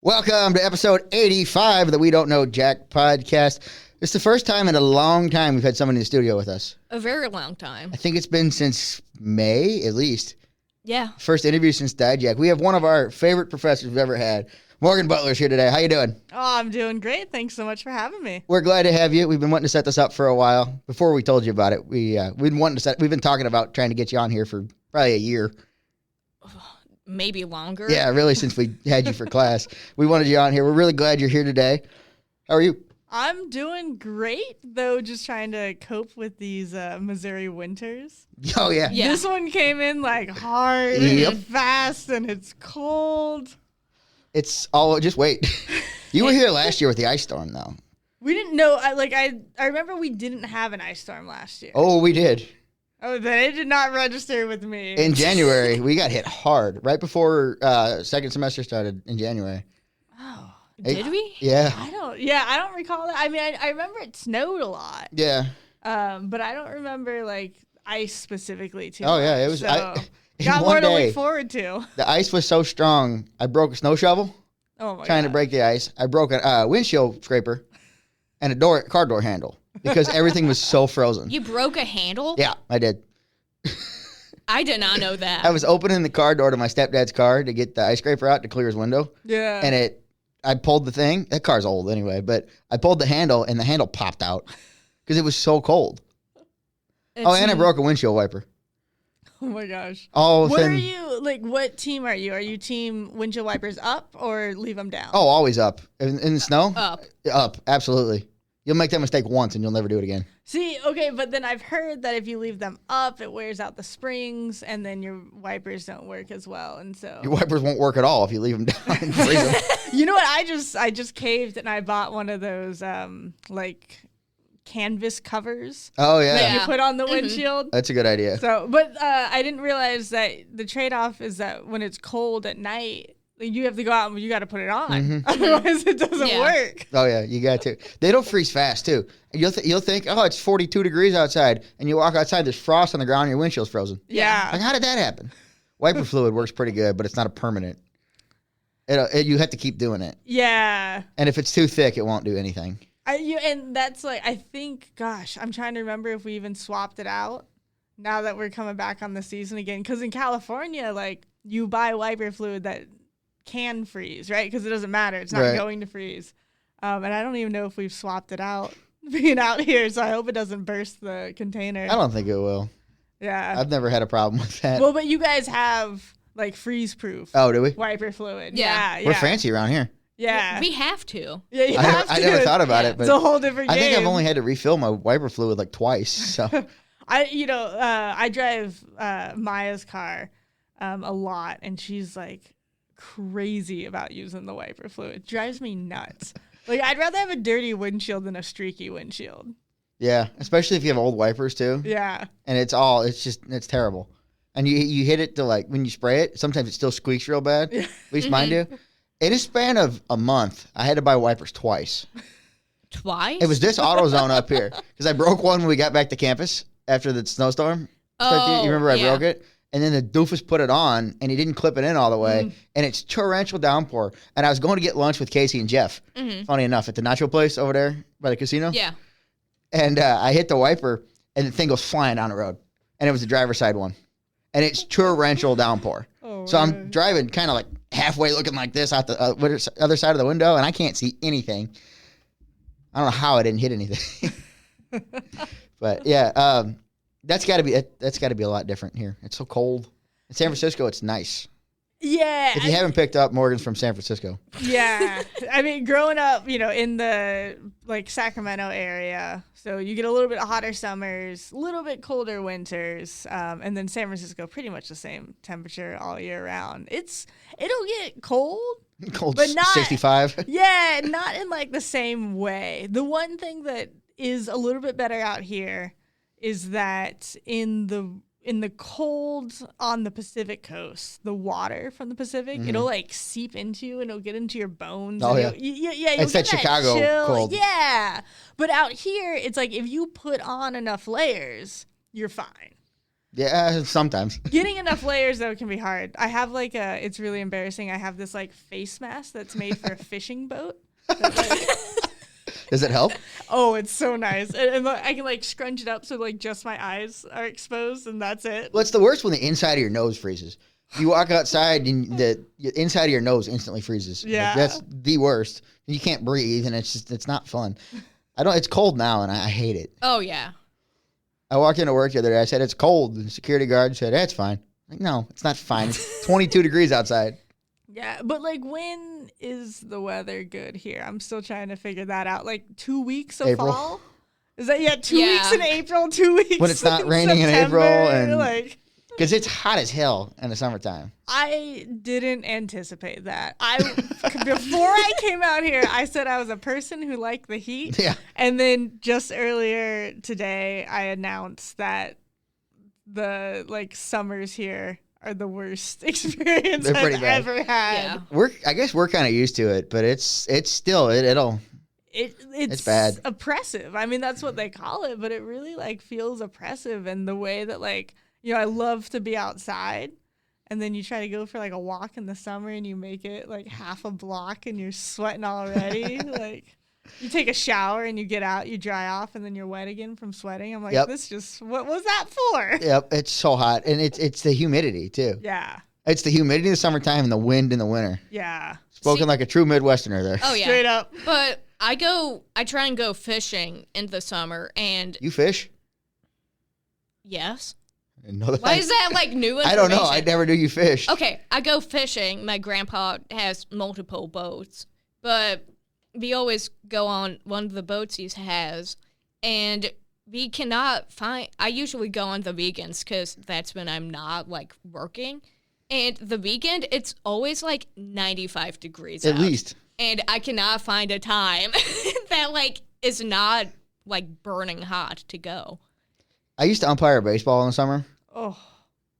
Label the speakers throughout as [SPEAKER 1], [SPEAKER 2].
[SPEAKER 1] Welcome to episode 85 of the We Don't Know Jack podcast. It's the first time in a long time we've had someone in the studio with us.
[SPEAKER 2] A very long time.
[SPEAKER 1] I think it's been since May, at least.
[SPEAKER 2] Yeah.
[SPEAKER 1] First interview since Jack. We have one of our favorite professors we've ever had. Morgan Butler's here today. How you doing?
[SPEAKER 3] Oh, I'm doing great. Thanks so much for having me.
[SPEAKER 1] We're glad to have you. We've been wanting to set this up for a while. Before we told you about it, we've been talking about trying to get you on here for probably a year.
[SPEAKER 2] Maybe longer.
[SPEAKER 1] Yeah, really, since we had you for class. We wanted you on here. We're really glad you're here today. How are you?
[SPEAKER 3] I'm doing great, though, just trying to cope with these Missouri winters.
[SPEAKER 1] Oh, yeah.
[SPEAKER 3] This one came in like hard and fast, and it's cold.
[SPEAKER 1] It's all, just wait. You were here last year with the ice storm, though.
[SPEAKER 3] We didn't know, I remember we didn't have an ice storm last year.
[SPEAKER 1] Oh, we did.
[SPEAKER 3] Oh, then it did not register with me.
[SPEAKER 1] In January, we got hit hard, right before second semester started in January.
[SPEAKER 3] Oh.
[SPEAKER 2] Did we?
[SPEAKER 1] Yeah.
[SPEAKER 3] I don't recall that. I mean, I remember it snowed a lot.
[SPEAKER 1] Yeah.
[SPEAKER 3] But I don't remember, ice specifically, too.
[SPEAKER 1] Oh, yeah. It was.
[SPEAKER 3] So, got more to look forward to.
[SPEAKER 1] The ice was so strong, I broke a snow shovel.
[SPEAKER 3] Oh, my
[SPEAKER 1] trying to break the ice. I broke a windshield scraper and a car door handle because everything was so frozen.
[SPEAKER 2] You broke a handle?
[SPEAKER 1] Yeah, I did.
[SPEAKER 2] I did not know that.
[SPEAKER 1] I was opening the car door to my stepdad's car to get the ice scraper out to clear his window.
[SPEAKER 3] Yeah.
[SPEAKER 1] And I pulled the thing. That car's old anyway, but I pulled the handle and the handle popped out because it was so cold. And I broke a windshield wiper.
[SPEAKER 3] Oh my gosh.
[SPEAKER 1] What
[SPEAKER 3] are you, what team are you? Are you team windshield wipers up or leave them down?
[SPEAKER 1] Oh, always up. In the snow?
[SPEAKER 2] Up.
[SPEAKER 1] Up, absolutely. You'll make that mistake once and you'll never do it again.
[SPEAKER 3] See, okay, but then I've heard that if you leave them up, it wears out the springs and then your wipers don't work as well. And so
[SPEAKER 1] your wipers won't work at all if you leave them down and freeze them.
[SPEAKER 3] You know what? I just caved and I bought one of those canvas covers.
[SPEAKER 1] Oh, yeah.
[SPEAKER 3] That you put on the windshield.
[SPEAKER 1] That's a good idea.
[SPEAKER 3] So, but I didn't realize that the trade-off is that when it's cold at night, you have to go out and you got to put it on. Mm-hmm. Otherwise, it doesn't work.
[SPEAKER 1] Oh, yeah, you got to. They don't freeze fast, too. You'll think, oh, it's 42 degrees outside, and you walk outside, there's frost on the ground, and your windshield's frozen.
[SPEAKER 3] Yeah.
[SPEAKER 1] Like, how did that happen? Wiper fluid works pretty good, but it's not a permanent. You have to keep doing it.
[SPEAKER 3] Yeah.
[SPEAKER 1] And if it's too thick, it won't do anything.
[SPEAKER 3] And that's I think, gosh, I'm trying to remember if we even swapped it out now that we're coming back on the season again. Because in California, you buy wiper fluid that can freeze, right? Because it doesn't matter. It's not going to freeze. And I don't even know if we've swapped it out being out here. So I hope it doesn't burst the container.
[SPEAKER 1] I don't think it will.
[SPEAKER 3] Yeah.
[SPEAKER 1] I've never had a problem with that.
[SPEAKER 3] Well, but you guys have freeze-proof.
[SPEAKER 1] Oh, do we?
[SPEAKER 3] Wiper fluid.
[SPEAKER 2] Yeah.
[SPEAKER 1] We're fancy around here.
[SPEAKER 3] Yeah.
[SPEAKER 2] We have to.
[SPEAKER 3] Yeah, you have to.
[SPEAKER 1] I never thought about it, but
[SPEAKER 3] it's a whole different game.
[SPEAKER 1] I think I've only had to refill my wiper fluid twice. So
[SPEAKER 3] I drive Maya's car a lot, and she's crazy about using the wiper fluid. It drives me nuts. I'd rather have a dirty windshield than a streaky windshield.
[SPEAKER 1] Yeah, especially if you have old wipers too.
[SPEAKER 3] Yeah.
[SPEAKER 1] And it's terrible. And you hit it to when you spray it, sometimes it still squeaks real bad. At least mine do. In a span of a month, I had to buy wipers twice.
[SPEAKER 2] Twice?
[SPEAKER 1] It was this AutoZone up here. Because I broke one when we got back to campus after the snowstorm.
[SPEAKER 2] Oh,
[SPEAKER 1] you remember I broke it? And then the doofus put it on, and he didn't clip it in all the way. And it's torrential downpour. And I was going to get lunch with Casey and Jeff, funny enough, at the nacho place over there by the casino.
[SPEAKER 2] Yeah.
[SPEAKER 1] And I hit the wiper, and the thing goes flying down the road. And it was the driver's side one. And it's torrential downpour. Oh, so I'm driving kind of halfway looking like this out the other side of the window, and I can't see anything. I don't know how I didn't hit anything. But yeah, that's got to be a lot different here. It's so cold. In San Francisco, it's nice.
[SPEAKER 3] Yeah.
[SPEAKER 1] If you haven't picked up, Morgan's from San Francisco.
[SPEAKER 3] Yeah. I mean, growing up, in the Sacramento area, so you get a little bit hotter summers, a little bit colder winters, and then San Francisco, pretty much the same temperature all year round. It'll get cold.
[SPEAKER 1] Cold,
[SPEAKER 3] but not
[SPEAKER 1] 65.
[SPEAKER 3] Yeah, not in the same way. The one thing that is a little bit better out here is that in the cold on the Pacific coast, the water from the Pacific, it'll seep into you and it'll get into your bones.
[SPEAKER 1] Oh,
[SPEAKER 3] and
[SPEAKER 1] yeah.
[SPEAKER 3] You'll
[SPEAKER 1] it's
[SPEAKER 3] get
[SPEAKER 1] that Chicago
[SPEAKER 3] chill.
[SPEAKER 1] cold.
[SPEAKER 3] Yeah. But out here, it's if you put on enough layers, you're fine.
[SPEAKER 1] Yeah, sometimes.
[SPEAKER 3] Getting enough layers though can be hard. I have like it's really embarrassing. I have this like face mask that's made for a fishing boat.
[SPEAKER 1] Does it help?
[SPEAKER 3] Oh, it's so nice. And I can like scrunch it up so like just my eyes are exposed and that's it.
[SPEAKER 1] Well, it's the worst when the inside of your nose freezes. You walk outside and the inside of your nose instantly freezes.
[SPEAKER 3] Yeah.
[SPEAKER 1] Like, that's the worst. You can't breathe and it's not fun. It's cold now and I hate it.
[SPEAKER 2] Oh, yeah.
[SPEAKER 1] I walked into work the other day. I said, it's cold. And the security guard said, it's fine. I'm like, no, it's not fine. It's 22 degrees outside.
[SPEAKER 3] Yeah, but like when is the weather good here? I'm still trying to figure that out. Like 2 weeks of
[SPEAKER 1] April.
[SPEAKER 3] fall? Is that 2 weeks in April, 2 weeks
[SPEAKER 1] when it's not raining
[SPEAKER 3] September,
[SPEAKER 1] in April and
[SPEAKER 3] like
[SPEAKER 1] because it's hot as hell in the summertime.
[SPEAKER 3] I didn't anticipate that. Before I came out here, I said I was a person who liked the heat.
[SPEAKER 1] Yeah.
[SPEAKER 3] And then just earlier today, I announced that the like summers here are the worst experience
[SPEAKER 1] They're pretty
[SPEAKER 3] I've
[SPEAKER 1] bad.
[SPEAKER 3] ever had.
[SPEAKER 2] Yeah.
[SPEAKER 1] I guess we're kind of used to it, but it's still it'll.
[SPEAKER 3] It's
[SPEAKER 1] bad.
[SPEAKER 3] oppressive. I mean, that's what they call it, but it really like feels oppressive. And the way that like, I love to be outside and then you try to go for like a walk in the summer and you make it like half a block and you're sweating already. Like you take a shower and you get out, you dry off and then you're wet again from sweating. I'm like,
[SPEAKER 1] Yep.
[SPEAKER 3] what was that for?
[SPEAKER 1] Yep, it's so hot, and it's the humidity too.
[SPEAKER 3] Yeah.
[SPEAKER 1] It's the humidity in the summertime and the wind in the winter.
[SPEAKER 3] Yeah.
[SPEAKER 1] Spoken like a true Midwesterner there.
[SPEAKER 2] Oh, yeah.
[SPEAKER 3] Straight up.
[SPEAKER 2] But I try and go fishing in the summer, and
[SPEAKER 1] You fish?
[SPEAKER 2] yes.
[SPEAKER 1] I didn't know that.
[SPEAKER 2] Why is that like new information?
[SPEAKER 1] I don't know. I never knew you fished.
[SPEAKER 2] Okay, I go fishing. My grandpa has multiple boats, but we always go on one of the boats he has, and we cannot find. I usually go on the weekends because that's when I'm not like working. And the weekend, it's always like 95 degrees
[SPEAKER 1] At
[SPEAKER 2] out.
[SPEAKER 1] least.
[SPEAKER 2] And I cannot find a time that like is not like burning hot to go.
[SPEAKER 1] I used to umpire baseball in the summer,
[SPEAKER 3] Oh,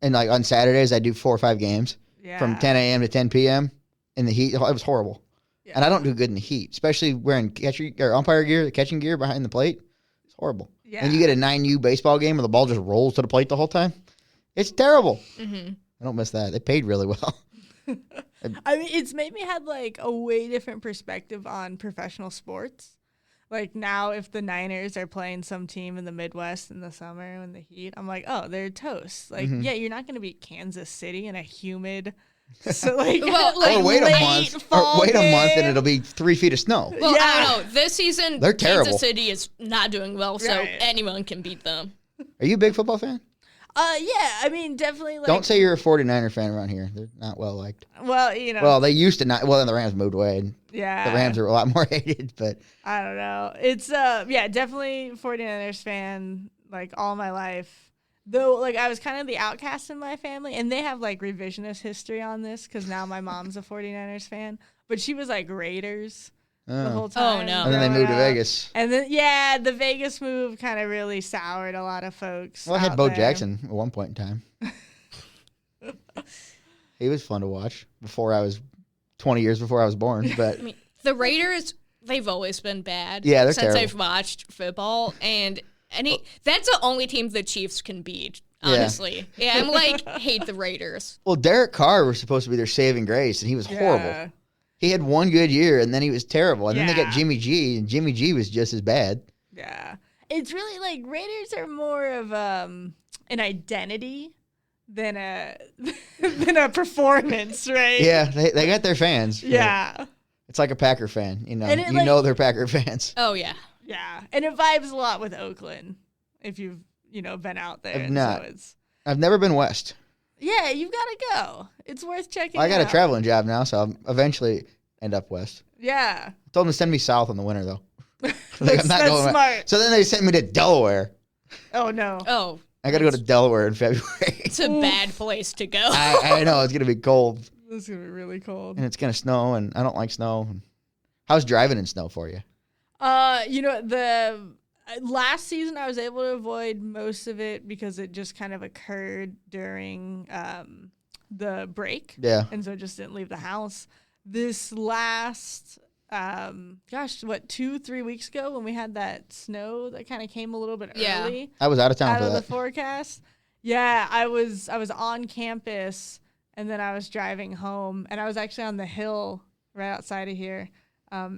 [SPEAKER 1] and like on Saturdays I do 4 or 5 games
[SPEAKER 3] yeah.
[SPEAKER 1] from 10 a.m. to 10 p.m. in the heat. It was horrible,
[SPEAKER 3] Yeah.
[SPEAKER 1] and I don't do good in the heat, especially wearing catcher or umpire gear, the catching gear behind the plate. It's horrible.
[SPEAKER 3] Yeah.
[SPEAKER 1] And you get a 9U baseball game where the ball just rolls to the plate the whole time. It's terrible.
[SPEAKER 2] Mm-hmm.
[SPEAKER 1] I don't miss that. They paid really well.
[SPEAKER 3] I mean, it's made me have like a way different perspective on professional sports. Like now, if the Niners are playing some team in the Midwest in the summer in the heat, I'm like, oh, they're toast. Like, yeah, you're not going to beat Kansas City in a humid, so like,
[SPEAKER 1] Or wait a month. Or wait a month and it'll be 3 feet of snow.
[SPEAKER 2] Well,
[SPEAKER 3] Yeah.
[SPEAKER 2] I don't know. This season,
[SPEAKER 1] They're terrible.
[SPEAKER 2] Kansas City is not doing well, so
[SPEAKER 3] Right.
[SPEAKER 2] anyone can beat them.
[SPEAKER 1] Are you a big football fan?
[SPEAKER 3] Yeah, I mean, definitely. Like,
[SPEAKER 1] Don't say you're a 49er fan around here. They're not well liked.
[SPEAKER 3] Well, you know.
[SPEAKER 1] Well, they used to not. Well, then the Rams moved away, and
[SPEAKER 3] yeah.
[SPEAKER 1] the Rams are a lot more hated. But
[SPEAKER 3] I don't know. It's yeah, definitely 49ers fan like all my life. Though like I was kind of the outcast in my family and they have like revisionist history on this cuz now my mom's a 49ers fan, but she was like Raiders the whole time.
[SPEAKER 2] Oh, no.
[SPEAKER 1] and then they
[SPEAKER 3] growing
[SPEAKER 1] moved to
[SPEAKER 3] up.
[SPEAKER 1] Vegas.
[SPEAKER 3] And then yeah, the Vegas move kind of really soured a lot of folks.
[SPEAKER 1] Well, I had
[SPEAKER 3] out
[SPEAKER 1] Bo
[SPEAKER 3] there.
[SPEAKER 1] Jackson at one point in time. He was fun to watch 20 years before I was born. But
[SPEAKER 2] I mean, the Raiders, they've always been bad.
[SPEAKER 1] Yeah, they're
[SPEAKER 2] since
[SPEAKER 1] terrible.
[SPEAKER 2] I've watched football, and that's the only team the Chiefs can beat.
[SPEAKER 1] Yeah.
[SPEAKER 2] Honestly, yeah, I'm like hate the Raiders.
[SPEAKER 1] well, Derek Carr was supposed to be their saving grace, and he was horrible.
[SPEAKER 3] Yeah.
[SPEAKER 1] He had one good year, and then he was terrible. And then they got
[SPEAKER 3] Yeah.
[SPEAKER 1] Jimmy G, and Jimmy G was just as bad.
[SPEAKER 3] Yeah. It's really like Raiders are more of an identity than a than a performance, right?
[SPEAKER 1] Yeah, they got their fans.
[SPEAKER 3] Yeah.
[SPEAKER 1] It's like a Packer fan. You know,
[SPEAKER 3] And it,
[SPEAKER 1] you
[SPEAKER 3] like-
[SPEAKER 1] know they're Packer fans.
[SPEAKER 2] Oh yeah,
[SPEAKER 3] Yeah. And it vibes a lot with Oakland if you've, been out there.
[SPEAKER 1] I've
[SPEAKER 3] and
[SPEAKER 1] not.
[SPEAKER 3] So it's
[SPEAKER 1] I've never been west.
[SPEAKER 3] yeah, you've got to go. It's worth checking
[SPEAKER 1] Well, I got a
[SPEAKER 3] out.
[SPEAKER 1] traveling job now, so I'll eventually end up west.
[SPEAKER 3] Yeah.
[SPEAKER 1] I told them to send me south in the winter, though.
[SPEAKER 3] That's
[SPEAKER 1] west.
[SPEAKER 3] smart.
[SPEAKER 1] So then they sent me to Delaware.
[SPEAKER 3] Oh no.
[SPEAKER 2] oh,
[SPEAKER 1] I got to go to Delaware in February.
[SPEAKER 2] it's a bad place to go.
[SPEAKER 1] I know it's gonna be cold
[SPEAKER 3] This is going to be really cold.
[SPEAKER 1] and it's gonna snow, and I don't like snow. How's driving in snow for you?
[SPEAKER 3] The last season I was able to avoid most of it because it just kind of occurred during the break.
[SPEAKER 1] Yeah,
[SPEAKER 3] And so I just didn't leave the house. This last, 2-3 weeks ago when we had that snow that kind of came a little bit
[SPEAKER 2] Yeah.
[SPEAKER 3] early
[SPEAKER 1] I was out of town
[SPEAKER 3] out
[SPEAKER 1] for
[SPEAKER 3] of the
[SPEAKER 1] that.
[SPEAKER 3] forecast. Yeah, I was on campus, and then I was driving home, and I was actually on the hill right outside of here,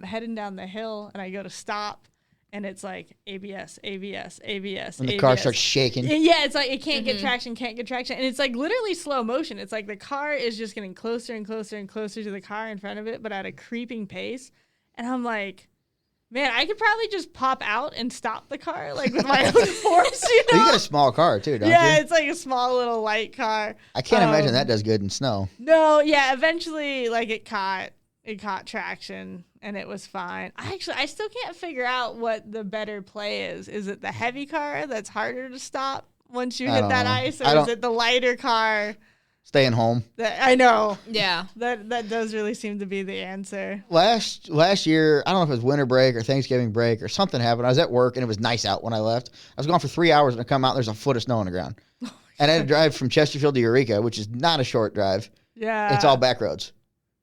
[SPEAKER 3] heading down the hill, and I go to stop, and it's like ABS, ABS, ABS,
[SPEAKER 1] And the
[SPEAKER 3] ABS.
[SPEAKER 1] car starts shaking.
[SPEAKER 3] Yeah, it's like it can't get traction, and it's like literally slow motion. It's like the car is just getting closer and closer and closer to the car in front of it, but at a creeping pace, and I'm like, man, I could probably just pop out and stop the car, like, with my own force, you know?
[SPEAKER 1] You got a small car, too, don't you?
[SPEAKER 3] Yeah, it's like a small little light car.
[SPEAKER 1] I can't imagine that does good in snow.
[SPEAKER 3] No, yeah, eventually, like, it caught traction, and it was fine. I still can't figure out what the better play is. Is it the heavy car that's harder to stop once you hit that ice, or is it the lighter car?
[SPEAKER 1] Staying home.
[SPEAKER 3] I know.
[SPEAKER 2] Yeah.
[SPEAKER 3] That does really seem to be the answer.
[SPEAKER 1] Last year, I don't know if it was winter break or Thanksgiving break or something happened. I was at work, and it was nice out when I left. I was gone for 3 hours, and I come out, and there's a foot of snow on the ground. And I had to drive from Chesterfield to Eureka, which is not a short drive.
[SPEAKER 3] Yeah.
[SPEAKER 1] It's all back roads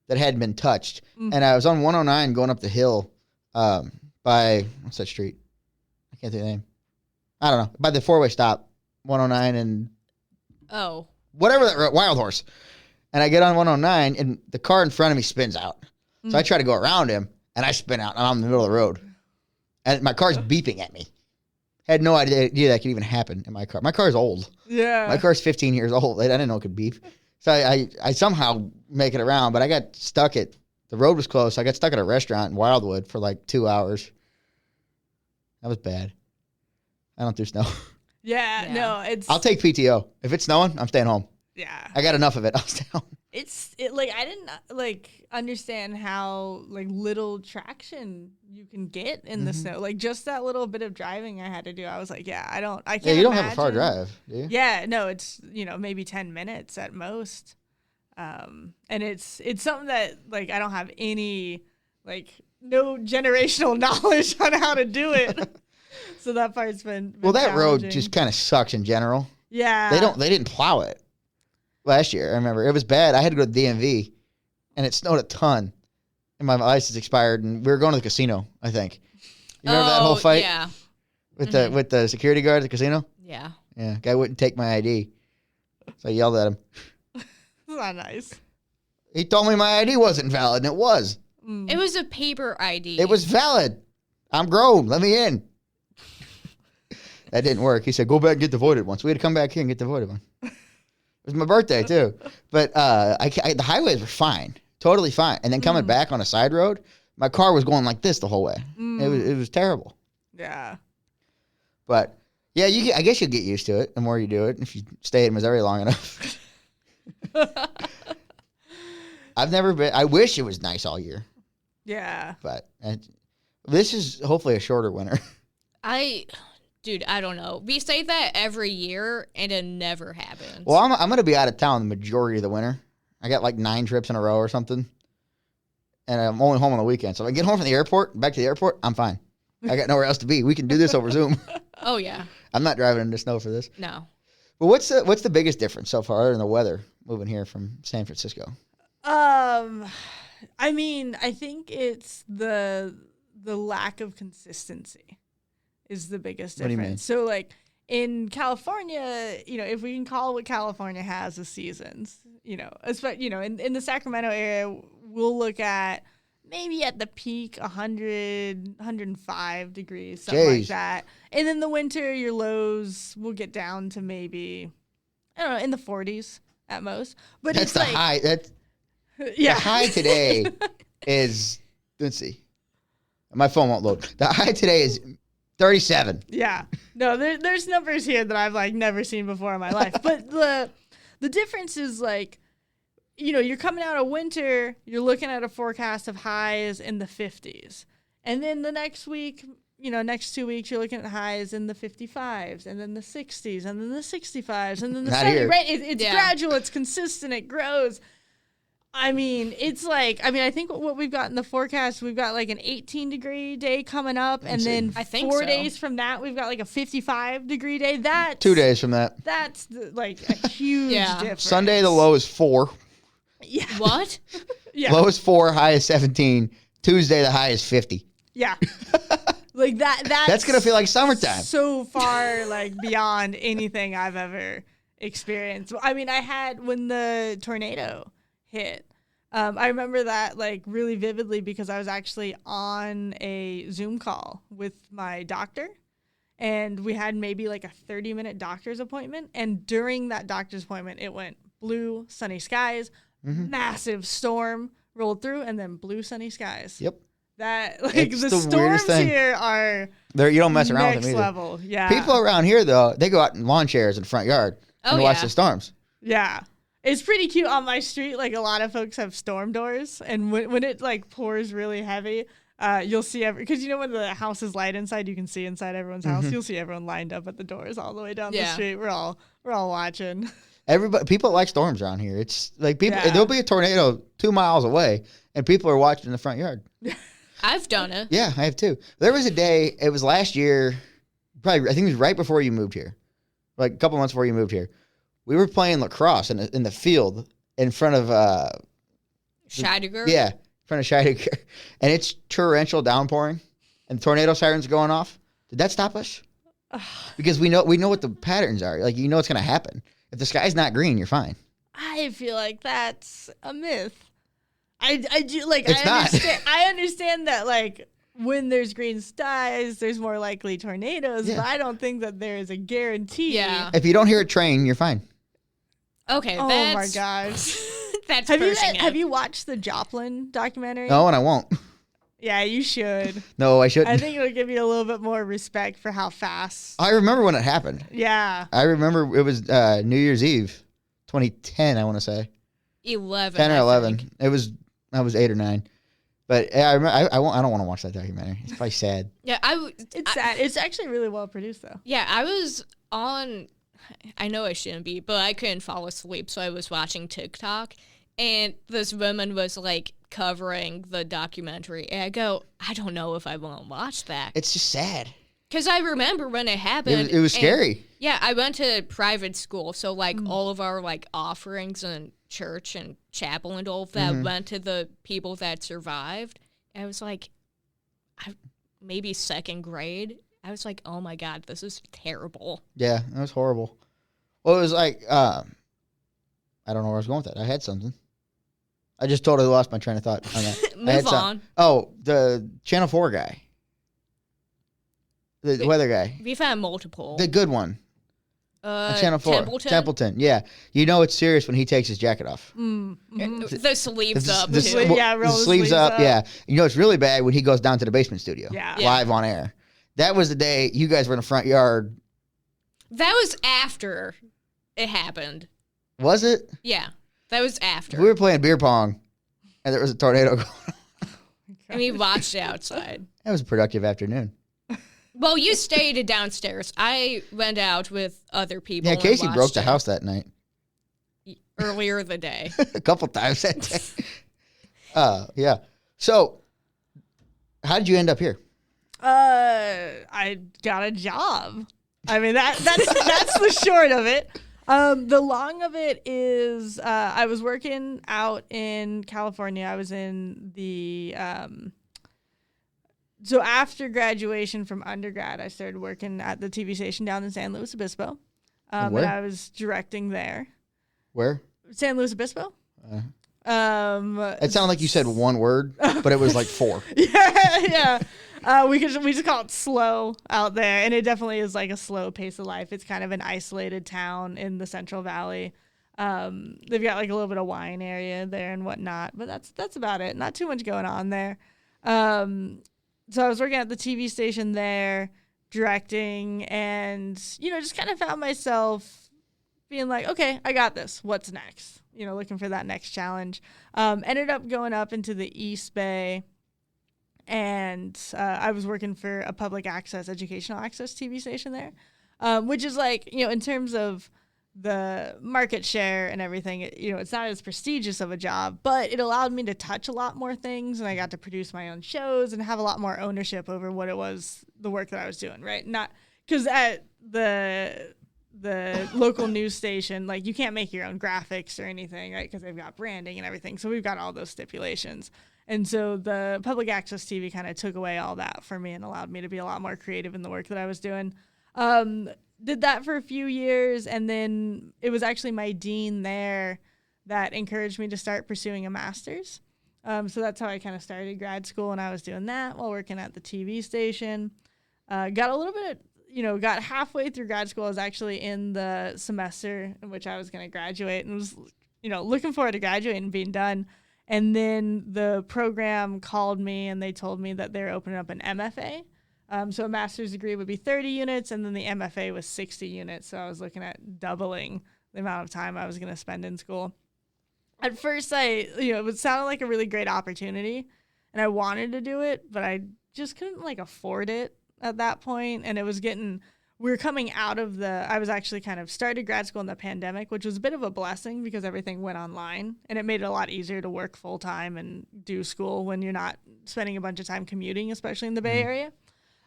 [SPEAKER 1] that hadn't been touched. And I was on 109 going up the hill by, what's that street? I can't think of the name. I don't know. By the four-way stop, 109 and...
[SPEAKER 2] Oh.
[SPEAKER 1] Whatever that Wild Horse. And I get on 109, and the car in front of me spins out. So I try to go around him, and I spin out, and I'm in the middle of the road. And my car's beeping at me. Had no idea that could even happen in my car. My car is old.
[SPEAKER 3] Yeah.
[SPEAKER 1] My car's 15 years old. I didn't know it could beep. So I somehow make it around, but I got stuck at, the road was closed, so I got stuck at a restaurant in Wildwood for like 2 hours. That was bad. I don't do snow.
[SPEAKER 3] Yeah, no, it's...
[SPEAKER 1] I'll take PTO. If it's snowing, I'm staying home.
[SPEAKER 3] Yeah.
[SPEAKER 1] I got enough of it. I'll stay home.
[SPEAKER 3] Like, I didn't, like, understand how, like, little traction you can get in the snow. Like, just that little bit of driving I had to do, I was like, I can't
[SPEAKER 1] Yeah, you don't
[SPEAKER 3] imagine.
[SPEAKER 1] have a far drive, do you?
[SPEAKER 3] Yeah, no, it's, maybe 10 minutes at most. And it's something that, like, I don't have any, like, no generational knowledge on how to do it. So that part's been
[SPEAKER 1] well, that road just kind of sucks in general.
[SPEAKER 3] Yeah.
[SPEAKER 1] They didn't plow it last year. I remember it was bad. I had to go to DMV, and it snowed a ton, and my license expired, and we were going to the casino, I think. You remember that whole fight?
[SPEAKER 2] Yeah.
[SPEAKER 1] With the security guard at the casino?
[SPEAKER 2] Yeah.
[SPEAKER 1] Yeah. Guy wouldn't take my ID. So I yelled at him.
[SPEAKER 3] That's not nice.
[SPEAKER 1] He told me my ID wasn't valid, and it was.
[SPEAKER 2] It was a paper ID.
[SPEAKER 1] It was valid. I'm grown. Let me in. That didn't work. He said, go back and get the voided one. So we had to come back here and get the voided one. It was my birthday, too. But the highways were fine. Totally fine. And then coming back on a side road, my car was going like this the whole way. It was terrible.
[SPEAKER 3] Yeah.
[SPEAKER 1] But, yeah, I guess you'll get used to it the more you do it if you stay in Missouri long enough. I've never been. I wish it was nice all year.
[SPEAKER 3] Yeah.
[SPEAKER 1] But this is hopefully a shorter winter.
[SPEAKER 2] Dude, I don't know. We say that every year, and it never happens.
[SPEAKER 1] Well, I'm going to be out of town the majority of the winter. I got like 9 trips in a row or something. And I'm only home on the weekend. So if I get home from the airport, back to the airport, I'm fine. I got nowhere else to be. We can do this over Zoom.
[SPEAKER 2] Oh, yeah.
[SPEAKER 1] I'm not driving into snow for this.
[SPEAKER 2] No.
[SPEAKER 1] But what's the biggest difference so far other than the weather moving here from San Francisco?
[SPEAKER 3] I mean, I think it's the lack of consistency is the biggest difference.
[SPEAKER 1] What do you mean?
[SPEAKER 3] So, like, in California, if we can call what California has the seasons, especially, in the Sacramento area, we'll look at maybe at the peak 100, 105 degrees, something like that. And in the winter, your lows will get down to maybe, I don't know, in the 40s at most. But
[SPEAKER 1] That's
[SPEAKER 3] it's
[SPEAKER 1] the
[SPEAKER 3] like,
[SPEAKER 1] high.
[SPEAKER 3] yeah.
[SPEAKER 1] The high today is, let's see. My phone won't load. The high today is 37.
[SPEAKER 3] Yeah. No, there's numbers here that I've like never seen before in my life. But the difference is like, you're coming out of winter, you're looking at a forecast of highs in the 50s. And then the next week, next 2 weeks, you're looking at highs in the 55s, and then the 60s, and then the 65s, and then the 70s. Right? It's gradual, it's consistent, it grows. I mean, it's like, I think what we've got in the forecast, we've got like an 18-degree day coming up, and then 4 days from that, we've got like a 55-degree day. That's
[SPEAKER 1] 2 days from that.
[SPEAKER 3] That's like a huge difference.
[SPEAKER 1] Sunday, the low is 4.
[SPEAKER 3] Yeah.
[SPEAKER 2] What?
[SPEAKER 3] Yeah.
[SPEAKER 1] Low is 4, high is 17. Tuesday, the high is 50.
[SPEAKER 3] Yeah. Like that's
[SPEAKER 1] going to feel like summertime.
[SPEAKER 3] So far, like, beyond anything I've ever experience. I mean, I had when the tornado hit. I remember that like really vividly because I was actually on a Zoom call with my doctor, and we had maybe like a 30-minute doctor's appointment. And during that doctor's appointment, it went blue, sunny skies, massive storm rolled through, and then blue, sunny skies.
[SPEAKER 1] Yep.
[SPEAKER 3] That like
[SPEAKER 1] It's
[SPEAKER 3] the
[SPEAKER 1] the weirdest
[SPEAKER 3] storms
[SPEAKER 1] thing.
[SPEAKER 3] here are
[SPEAKER 1] You don't mess around with
[SPEAKER 3] next
[SPEAKER 1] them either.
[SPEAKER 3] level. Yeah.
[SPEAKER 1] People around here, though, they go out in lawn chairs in the front yard and watch the storms.
[SPEAKER 3] Yeah. It's pretty cute on my street. Like a lot of folks have storm doors, and when it like pours really heavy, you'll see because you know when the house is light inside, you can see inside everyone's house. You'll see everyone lined up at the doors all the way down the street. We're all watching.
[SPEAKER 1] People like storms around here. It's like there'll be a tornado 2 miles away, and people are watching in the front yard.
[SPEAKER 2] I've done it.
[SPEAKER 1] Yeah, I have too. There was a day. It was last year. Probably, I think it was right before you moved here, like a couple months before you moved here. We were playing lacrosse in the field in front of
[SPEAKER 2] Scheidegger?
[SPEAKER 1] Yeah, in front of Scheidegger, and it's torrential downpouring, and tornado sirens going off. Did that stop us? Because we know what the patterns are. Like it's going to happen. If the sky's not green, you're fine.
[SPEAKER 3] I feel like that's a myth. I do like
[SPEAKER 1] It's not.
[SPEAKER 3] I understand that like when there's green skies, there's more likely tornadoes, but I don't think that there is a guarantee.
[SPEAKER 2] Yeah.
[SPEAKER 1] If you don't hear a train, you're fine.
[SPEAKER 2] Okay.
[SPEAKER 3] Oh
[SPEAKER 2] that's,
[SPEAKER 3] my gosh.
[SPEAKER 2] That's
[SPEAKER 3] have you watched the Joplin documentary?
[SPEAKER 1] No, and I won't.
[SPEAKER 3] Yeah, you should.
[SPEAKER 1] No, I shouldn't.
[SPEAKER 3] I think it'll give you a little bit more respect for how fast.
[SPEAKER 1] I remember when it happened.
[SPEAKER 3] Yeah.
[SPEAKER 1] I remember it was New Year's Eve, 2010. I want to say
[SPEAKER 2] 11.
[SPEAKER 1] 10 or
[SPEAKER 2] I
[SPEAKER 1] 11.
[SPEAKER 2] think.
[SPEAKER 1] I was 8 or 9. But I remember. I don't want to watch that documentary. It's probably sad.
[SPEAKER 2] Yeah,
[SPEAKER 3] It's sad. It's actually really well produced though.
[SPEAKER 2] Yeah, I was on. I know I shouldn't be, but I couldn't fall asleep, so I was watching TikTok, and this woman was like covering the documentary, and I go, I don't know if I want to watch that.
[SPEAKER 1] It's just sad.
[SPEAKER 2] Because I remember when it happened.
[SPEAKER 1] It was scary.
[SPEAKER 2] Yeah, I went to private school, so like all of our like offerings and church and chapel and all of that went to the people that survived. I was like, maybe second grade. I was like, oh my God, this is terrible.
[SPEAKER 1] Yeah, it was horrible. Well, it was like, I don't know where I was going with that. I had something. I just totally lost my train of thought on that.
[SPEAKER 2] Move on.
[SPEAKER 1] Oh, the Channel 4 guy. The weather guy.
[SPEAKER 2] We've had multiple.
[SPEAKER 1] The good one. Channel 4. Templeton. Yeah. You know it's serious when he takes his jacket off.
[SPEAKER 2] The sleeves up.
[SPEAKER 1] The
[SPEAKER 2] too.
[SPEAKER 1] sleeves up. Yeah. You know it's really bad when he goes down to the basement studio.
[SPEAKER 3] Yeah.
[SPEAKER 1] Live on air. That was the day you guys were in the front yard.
[SPEAKER 2] That was after it happened.
[SPEAKER 1] Was it?
[SPEAKER 2] Yeah. That was after.
[SPEAKER 1] We were playing beer pong, and there was a tornado going on.
[SPEAKER 2] And we watched it outside.
[SPEAKER 1] That was a productive afternoon.
[SPEAKER 2] Well, you stayed downstairs. I went out with other people.
[SPEAKER 1] Yeah,
[SPEAKER 2] and
[SPEAKER 1] Casey broke the
[SPEAKER 2] watched
[SPEAKER 1] house that night.
[SPEAKER 2] earlier the day.
[SPEAKER 1] A couple times that day. Yeah. So, how did you end up here?
[SPEAKER 3] I got a job. I mean that's the short of it. The long of it is I was working out in California. I was in the so after graduation from undergrad, I started working at the TV station down in San Luis Obispo. And I was directing there.
[SPEAKER 1] Where?
[SPEAKER 3] San Luis Obispo.
[SPEAKER 1] It sounded like you said one word, but it was like 4.
[SPEAKER 3] Yeah. We just call it slow out there, and it definitely is like a slow pace of life. It's kind of an isolated town in the Central Valley. They've got like a little bit of wine area there and whatnot, but that's about it. Not too much going on there. So I was working at the TV station there, directing, and just kind of found myself being like, okay, I got this. What's next? Looking for that next challenge. Ended up going up into the East Bay. And I was working for a public access, educational access TV station there, which is like, in terms of the market share and everything, it's not as prestigious of a job, but it allowed me to touch a lot more things, and I got to produce my own shows and have a lot more ownership over what it was, the work that I was doing, right? Not because at the local news station, like you can't make your own graphics or anything, right? Because they've got branding and everything. So we've got all those stipulations. And so the public access TV kind of took away all that for me and allowed me to be a lot more creative in the work that I was doing. did that for a few years, and then it was actually my dean there that encouraged me to start pursuing a master's. So that's how I kind of started grad school, and I was doing that while working at the TV station. Got a little bit of, got halfway through grad school. I was actually in the semester in which I was going to graduate, and was, looking forward to graduating and being done. And then the program called me, and they told me that they're opening up an MFA. So a master's degree would be 30 units, and then the MFA was 60 units. So I was looking at doubling the amount of time I was going to spend in school. At first, it sounded like a really great opportunity, and I wanted to do it, but I just couldn't afford it at that point. And we were coming out of I was actually kind of started grad school in the pandemic, which was a bit of a blessing because everything went online, and it made it a lot easier to work full time and do school when you're not spending a bunch of time commuting, especially in the Bay Area.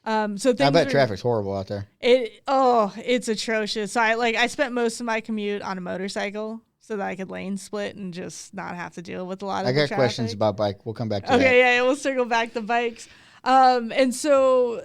[SPEAKER 3] So
[SPEAKER 1] I bet traffic's horrible out there.
[SPEAKER 3] It's atrocious. So I spent most of my commute on a motorcycle, so that I could lane split and just not have to deal with a lot of traffic.
[SPEAKER 1] Questions about bike. We'll come back to that.
[SPEAKER 3] Okay, yeah, we'll circle back to bikes. And so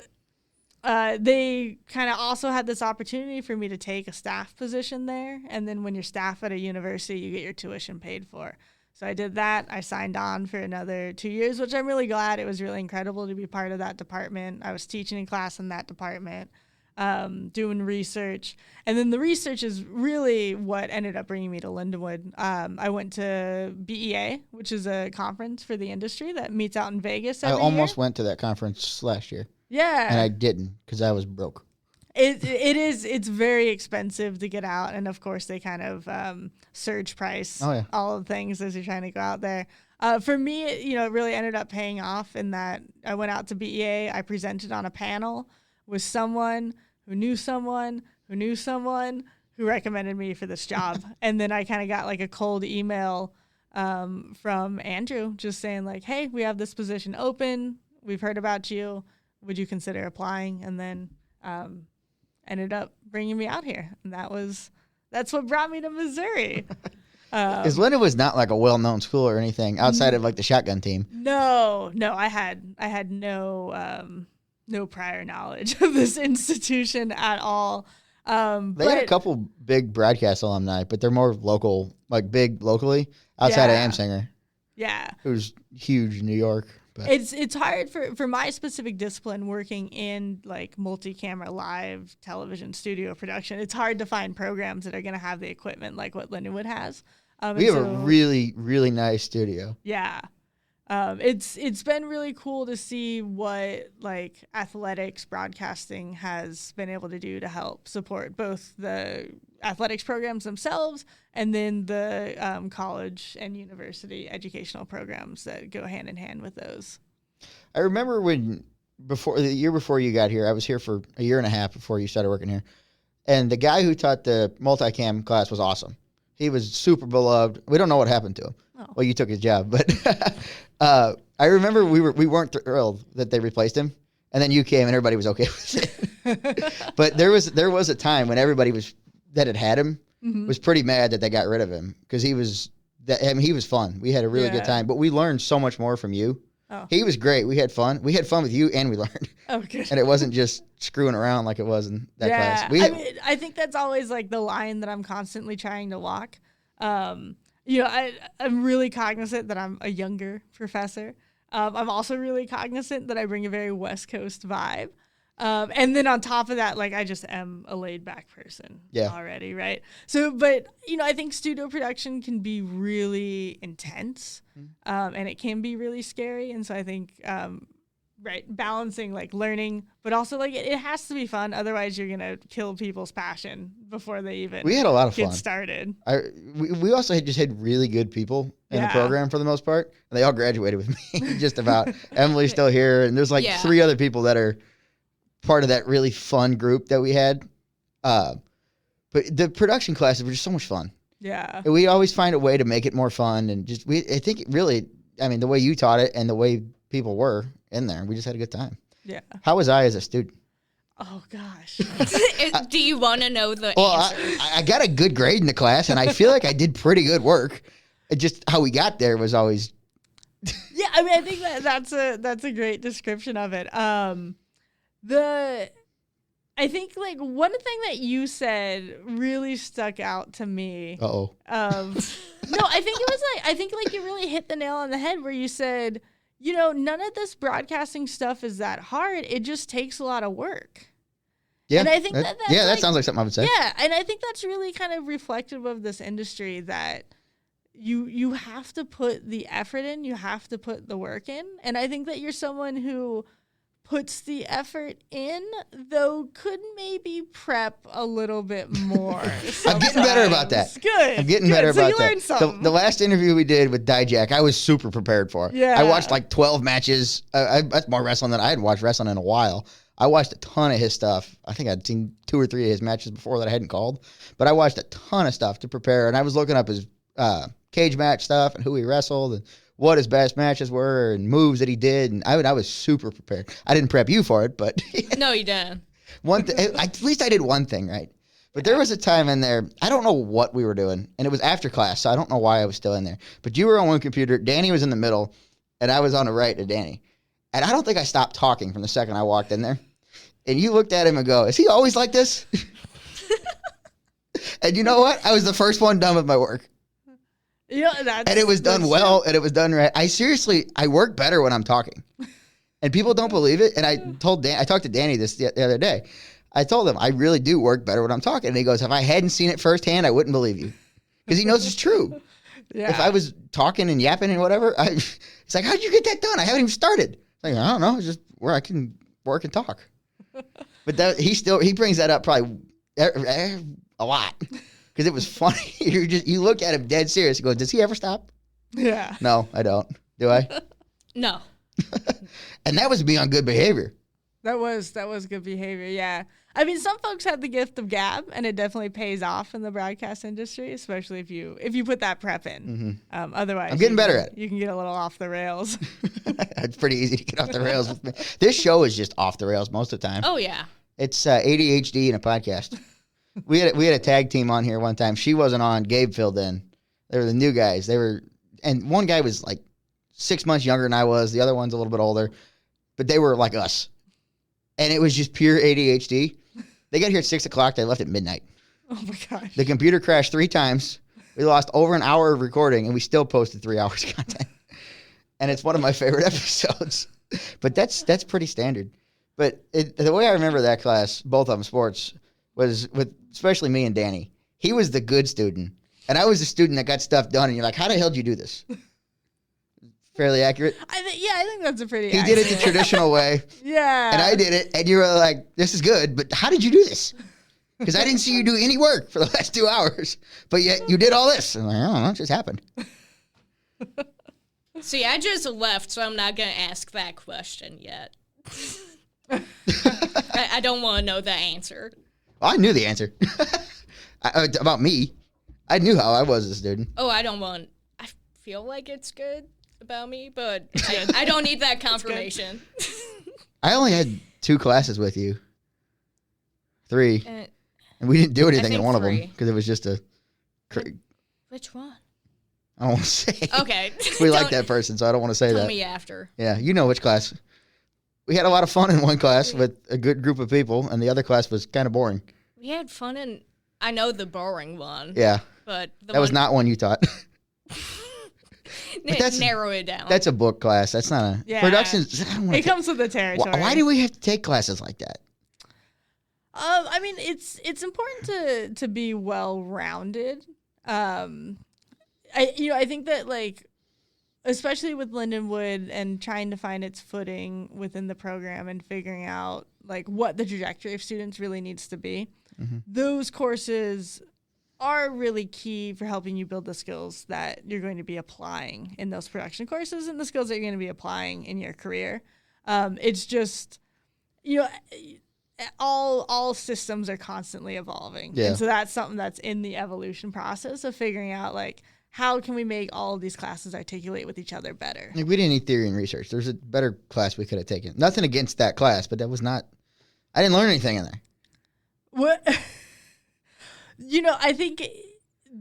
[SPEAKER 3] they kind of also had this opportunity for me to take a staff position there. And then when you're staff at a university, you get your tuition paid for. So I did that. I signed on for another 2 years, which I'm really glad. It was really incredible to be part of that department. I was teaching in class in that department. Doing research. And then the research is really what ended up bringing me to Lindenwood. I went to BEA, which is a conference for the industry that meets out in Vegas every year.
[SPEAKER 1] I almost went to that conference last year.
[SPEAKER 3] Yeah.
[SPEAKER 1] And I didn't because I was broke.
[SPEAKER 3] It's very expensive to get out. And of course they kind of surge price all the things as you're trying to go out there. For me, it really ended up paying off in that I went out to BEA. I presented on a panel with someone who knew someone who knew someone who recommended me for this job. And then I kind of got a cold email from Andrew just saying hey, we have this position open. We've heard about you. Would you consider applying? And then ended up bringing me out here. And that's what brought me to Missouri.
[SPEAKER 1] Because Lindenwood's not a well-known school or anything outside of the shotgun team.
[SPEAKER 3] No, I had no prior knowledge of this institution at all.
[SPEAKER 1] They had a couple big broadcast alumni, but they're more local, big locally, outside of Amsinger.
[SPEAKER 3] Yeah.
[SPEAKER 1] Who's huge in New York. But
[SPEAKER 3] It's hard for my specific discipline, working in multi-camera live television studio production. It's hard to find programs that are going to have the equipment like what Lindenwood has.
[SPEAKER 1] We have a really, really nice studio.
[SPEAKER 3] Yeah. It's been really cool to see what athletics broadcasting has been able to do to help support both the athletics programs themselves and then the college and university educational programs that go hand in hand with those.
[SPEAKER 1] I remember the year before you got here, I was here for a year and a half before you started working here, and the guy who taught the multicam class was awesome. He was super beloved. We don't know what happened to him. Oh. Well, you took his job, but I remember we weren't thrilled that they replaced him, and then you came and everybody was okay with it. But there was a time when everybody that had him was pretty mad that they got rid of him because he was fun. We had a really good time, but we learned so much more from you. Oh. He was great. We had fun. We had fun with you, and we learned. Okay. And it wasn't just screwing around like it was in that class.
[SPEAKER 3] I think that's always the line that I'm constantly trying to walk. I'm really cognizant that I'm a younger professor. I'm also really cognizant that I bring a very West Coast vibe. And then on top of that, I just am a laid back person already, right? So, but, I think studio production can be really intense, and it can be really scary. And so I think, balancing learning, but also it has to be fun. Otherwise you're going to kill people's passion before they even
[SPEAKER 1] we had a lot of
[SPEAKER 3] get
[SPEAKER 1] fun.
[SPEAKER 3] Started.
[SPEAKER 1] We also had really good people in the program for the most part. And they all graduated with me just about. Emily's still here. And there's 3 other people that are part of that really fun group that we had. But the production classes were just so much fun.
[SPEAKER 3] Yeah.
[SPEAKER 1] And we always find a way to make it more fun. And I think really, the way you taught it and the way people were in there, we just had a good time.
[SPEAKER 3] Yeah.
[SPEAKER 1] How was I as a student?
[SPEAKER 3] Oh, gosh.
[SPEAKER 2] Do you want to know the answers?
[SPEAKER 1] I got a good grade in the class, and I feel like I did pretty good work. Just how we got there was always...
[SPEAKER 3] Yeah, I think that's a great description of it. I think like one thing that you said really stuck out to me.
[SPEAKER 1] Uh-oh.
[SPEAKER 3] No, I think it was I think you really hit the nail on the head where you said, none of this broadcasting stuff is that hard. It just takes a lot of work.
[SPEAKER 1] Yeah.
[SPEAKER 3] And I think
[SPEAKER 1] that sounds like something I would say.
[SPEAKER 3] Yeah, and I think that's really kind of reflective of this industry that you have to put the effort in, you have to put the work in. And I think that you're someone who puts the effort in, though could maybe prep a little bit more.
[SPEAKER 1] I'm getting better about that.
[SPEAKER 3] Good.
[SPEAKER 1] I'm getting better about
[SPEAKER 3] you learned
[SPEAKER 1] that.
[SPEAKER 3] something.
[SPEAKER 1] The last interview we did with Dijak, I was super prepared for.
[SPEAKER 3] Yeah.
[SPEAKER 1] I watched like 12 matches. That's more wrestling than I had watched wrestling in a while. I watched a ton of his stuff. I think I'd seen 2 or 3 of his matches before that I hadn't called. But I watched a ton of stuff to prepare, and I was looking up his cage match stuff and who he wrestled and what his best matches were and moves that he did, and I was super prepared. I didn't prep you for it, but
[SPEAKER 2] No, you didn't.
[SPEAKER 1] At least I did one thing right. But there was a time in there, I don't know what we were doing, and it was after class, so I don't know why I was still in there. But you were on one computer, Danny was in the middle, and I was on the right of Danny. And I don't think I stopped talking from the second I walked in there. And you looked at him and go, "Is he always like this?" And you know what? I was the first one done with my work. And it was done well, and it was done right. I work better when I'm talking. And people don't believe it. And I talked to Danny this the other day. I told him, I really do work better when I'm talking. And he goes, if I hadn't seen it firsthand, I wouldn't believe you. Because he knows it's true.
[SPEAKER 3] Yeah.
[SPEAKER 1] If I was talking and yapping and whatever, it's like, how'd you get that done? I haven't even started. It's like, I don't know. It's just where I can work and talk. But he brings that up probably a lot. Because it was funny. You look at him dead serious. He goes, does he ever stop?
[SPEAKER 3] Yeah.
[SPEAKER 1] No, I don't. Do I?
[SPEAKER 2] No.
[SPEAKER 1] And that was me on good behavior.
[SPEAKER 3] That was good behavior, yeah. I mean, some folks have the gift of gab, and it definitely pays off in the broadcast industry, especially if you put that prep in.
[SPEAKER 1] Mm-hmm.
[SPEAKER 3] Otherwise,
[SPEAKER 1] I'm getting better at it.
[SPEAKER 3] You can get a little off the rails.
[SPEAKER 1] It's pretty easy to get off the rails with me. This show is just off the rails most of the time.
[SPEAKER 2] Oh, yeah.
[SPEAKER 1] It's ADHD in a podcast. We had a tag team on here one time. She wasn't on. Gabe filled in. They were the new guys. And one guy was like 6 months younger than I was. The other one's a little bit older. But they were like us. And it was just pure ADHD. They got here at 6 o'clock. They left at midnight.
[SPEAKER 3] Oh, my gosh.
[SPEAKER 1] The computer crashed 3 times. We lost over an hour of recording, and we still posted 3 hours of content. And it's one of my favorite episodes. But that's pretty standard. But the way I remember that class, both of them sports, was with especially me and Danny. He was the good student, and I was the student that got stuff done. And you're like, how the hell did you do this? Fairly accurate.
[SPEAKER 3] I think that's a pretty.
[SPEAKER 1] He did it the traditional way.
[SPEAKER 3] Yeah.
[SPEAKER 1] And I did it, and you were like, this is good, but how did you do this? Because I didn't see you do any work for the last 2 hours, but yet you did all this. I'm like, I don't know, it just happened.
[SPEAKER 2] See, I just left, so I'm not going to ask that question yet. I don't want to know the answer.
[SPEAKER 1] Well, I knew the answer. About me. I knew how I was as a student.
[SPEAKER 2] Oh, I feel like it's good about me, but I don't need that confirmation.
[SPEAKER 1] I only had 2 classes with you. 3. And we didn't do anything in one
[SPEAKER 2] 3.
[SPEAKER 1] of them because it was just a...
[SPEAKER 2] Which one?
[SPEAKER 1] I don't want to say.
[SPEAKER 2] Okay.
[SPEAKER 1] We like that person, so I don't want to say that.
[SPEAKER 2] Tell me after.
[SPEAKER 1] Yeah, you know which class. We had a lot of fun in one class with a good group of people, and the other class was kind of boring.
[SPEAKER 2] We had fun in... I know the boring one.
[SPEAKER 1] Yeah.
[SPEAKER 2] But
[SPEAKER 1] that was not one you taught.
[SPEAKER 2] Narrow it down.
[SPEAKER 1] That's a book class. That's not a...
[SPEAKER 3] Yeah.
[SPEAKER 1] Productions...
[SPEAKER 3] It comes with the territory.
[SPEAKER 1] Why do we have to take classes like that?
[SPEAKER 3] I mean, it's important to be well-rounded. I think that, like, especially with Lindenwood and trying to find its footing within the program and figuring out, like, what the trajectory of students really needs to be, those courses are really key for helping you build the skills that you're going to be applying in those production courses and the skills that you're going to be applying in your career. It's just, all systems are constantly evolving.
[SPEAKER 1] Yeah.
[SPEAKER 3] And so that's something that's in the evolution process of figuring out, like, how can we make all of these classes articulate with each other better?
[SPEAKER 1] Like, we didn't need theory and research. There's a better class we could have taken. Nothing against that class, but that was not... I didn't learn anything in there.
[SPEAKER 3] What? I think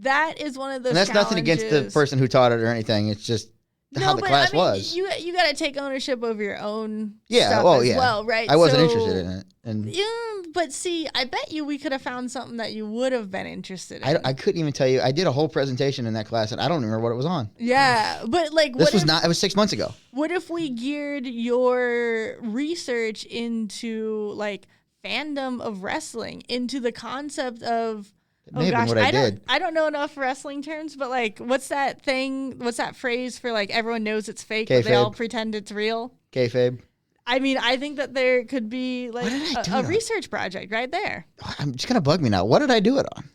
[SPEAKER 3] that is one of those
[SPEAKER 1] And that's nothing against the person who taught it or anything. It's just... how the class was.
[SPEAKER 3] You got to take ownership over your own
[SPEAKER 1] Yeah,
[SPEAKER 3] stuff
[SPEAKER 1] well,
[SPEAKER 3] as
[SPEAKER 1] yeah.
[SPEAKER 3] well, right?
[SPEAKER 1] I wasn't interested in it. And
[SPEAKER 3] yeah, but see, I bet you we could have found something that you would have been interested in.
[SPEAKER 1] I couldn't even tell you. I did a whole presentation in that class, and I don't remember what it was on.
[SPEAKER 3] Yeah, but like,
[SPEAKER 1] It was 6 months ago.
[SPEAKER 3] What if we geared your research into like fandom of wrestling, into the concept of
[SPEAKER 1] May have been what I did.
[SPEAKER 3] I don't know enough wrestling terms, but like, what's that thing? What's that phrase for like everyone knows it's fake, but they all pretend it's real?
[SPEAKER 1] Kayfabe.
[SPEAKER 3] I mean, I think that there could be like a research project right there.
[SPEAKER 1] I'm just gonna bug me now. What did I do it on?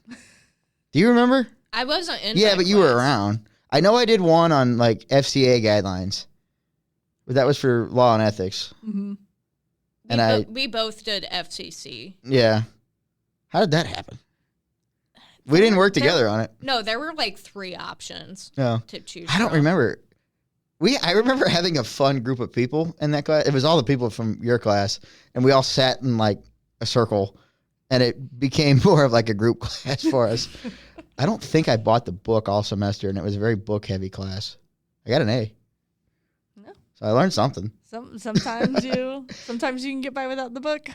[SPEAKER 1] Do you remember?
[SPEAKER 2] I wasn't in.
[SPEAKER 1] Yeah, but you
[SPEAKER 2] class.
[SPEAKER 1] were around. I know I did one on like FCA guidelines, but that was for law and ethics.
[SPEAKER 3] Mm-hmm.
[SPEAKER 1] And
[SPEAKER 2] we both did FCC.
[SPEAKER 1] Yeah. How did that happen? We didn't work together on it.
[SPEAKER 2] No, there were like 3 options to choose.
[SPEAKER 1] I don't remember. I remember having a fun group of people in that class. It was all the people from your class, and we all sat in like a circle, and it became more of like a group class for us. I don't think I bought the book all semester, and it was a very book-heavy class. I got an A.
[SPEAKER 3] No.
[SPEAKER 1] So I learned something.
[SPEAKER 3] Sometimes you can get by without the book,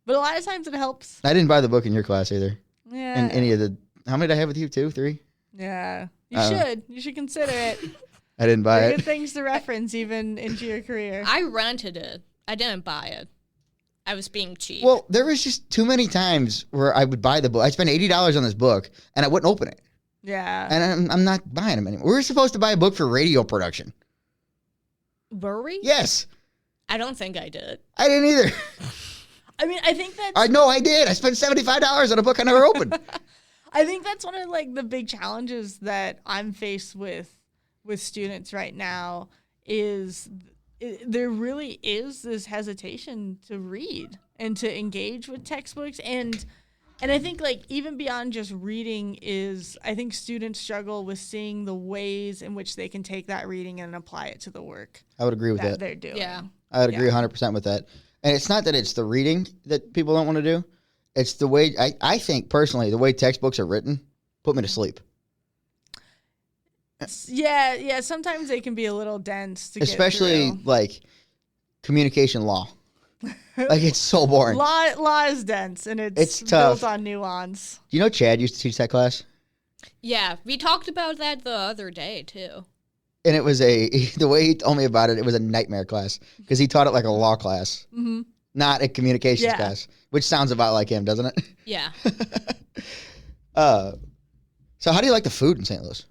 [SPEAKER 3] but a lot of times it helps.
[SPEAKER 1] I didn't buy the book in your class either.
[SPEAKER 3] Yeah.
[SPEAKER 1] And any of the, how many did I have with you? 2, 3?
[SPEAKER 3] Yeah. You should consider it.
[SPEAKER 1] I didn't buy it.
[SPEAKER 3] Good things to reference even into your career.
[SPEAKER 2] I rented it. I didn't buy it. I was being cheap.
[SPEAKER 1] Well, there was just too many times where I would buy the book. I spent $80 on this book, and I wouldn't open it.
[SPEAKER 3] Yeah.
[SPEAKER 1] And I'm not buying them anymore. We were supposed to buy a book for radio production.
[SPEAKER 2] Were we?
[SPEAKER 1] Yes.
[SPEAKER 2] I don't think I did.
[SPEAKER 1] I didn't either.
[SPEAKER 3] I mean, I think that's...
[SPEAKER 1] I know I did. I spent $75 on a book I never opened.
[SPEAKER 3] I think that's one of like the big challenges that I'm faced with students right now is there really is this hesitation to read and to engage with textbooks. And I think like even beyond just reading is I think students struggle with seeing the ways in which they can take that reading and apply it to the work.
[SPEAKER 1] I would agree with that.
[SPEAKER 3] They're doing.
[SPEAKER 2] Yeah.
[SPEAKER 1] I would agree 100% with that. And it's not that it's the reading that people don't want to do. It's the way, I think personally, the way textbooks are written put me to sleep.
[SPEAKER 3] Yeah. Sometimes they can be a little dense to
[SPEAKER 1] Especially
[SPEAKER 3] get through.
[SPEAKER 1] like communication law. Like it's so boring.
[SPEAKER 3] Law is dense and it's
[SPEAKER 1] tough.
[SPEAKER 3] built on nuance.
[SPEAKER 1] Do you know Chad used to teach that class?
[SPEAKER 2] Yeah, we talked about that the other day too.
[SPEAKER 1] And it was the way he told me about it was a nightmare class because he taught it like a law class, not a communications class, which sounds about like him, doesn't it?
[SPEAKER 2] Yeah.
[SPEAKER 1] So how do you like the food in St. Louis?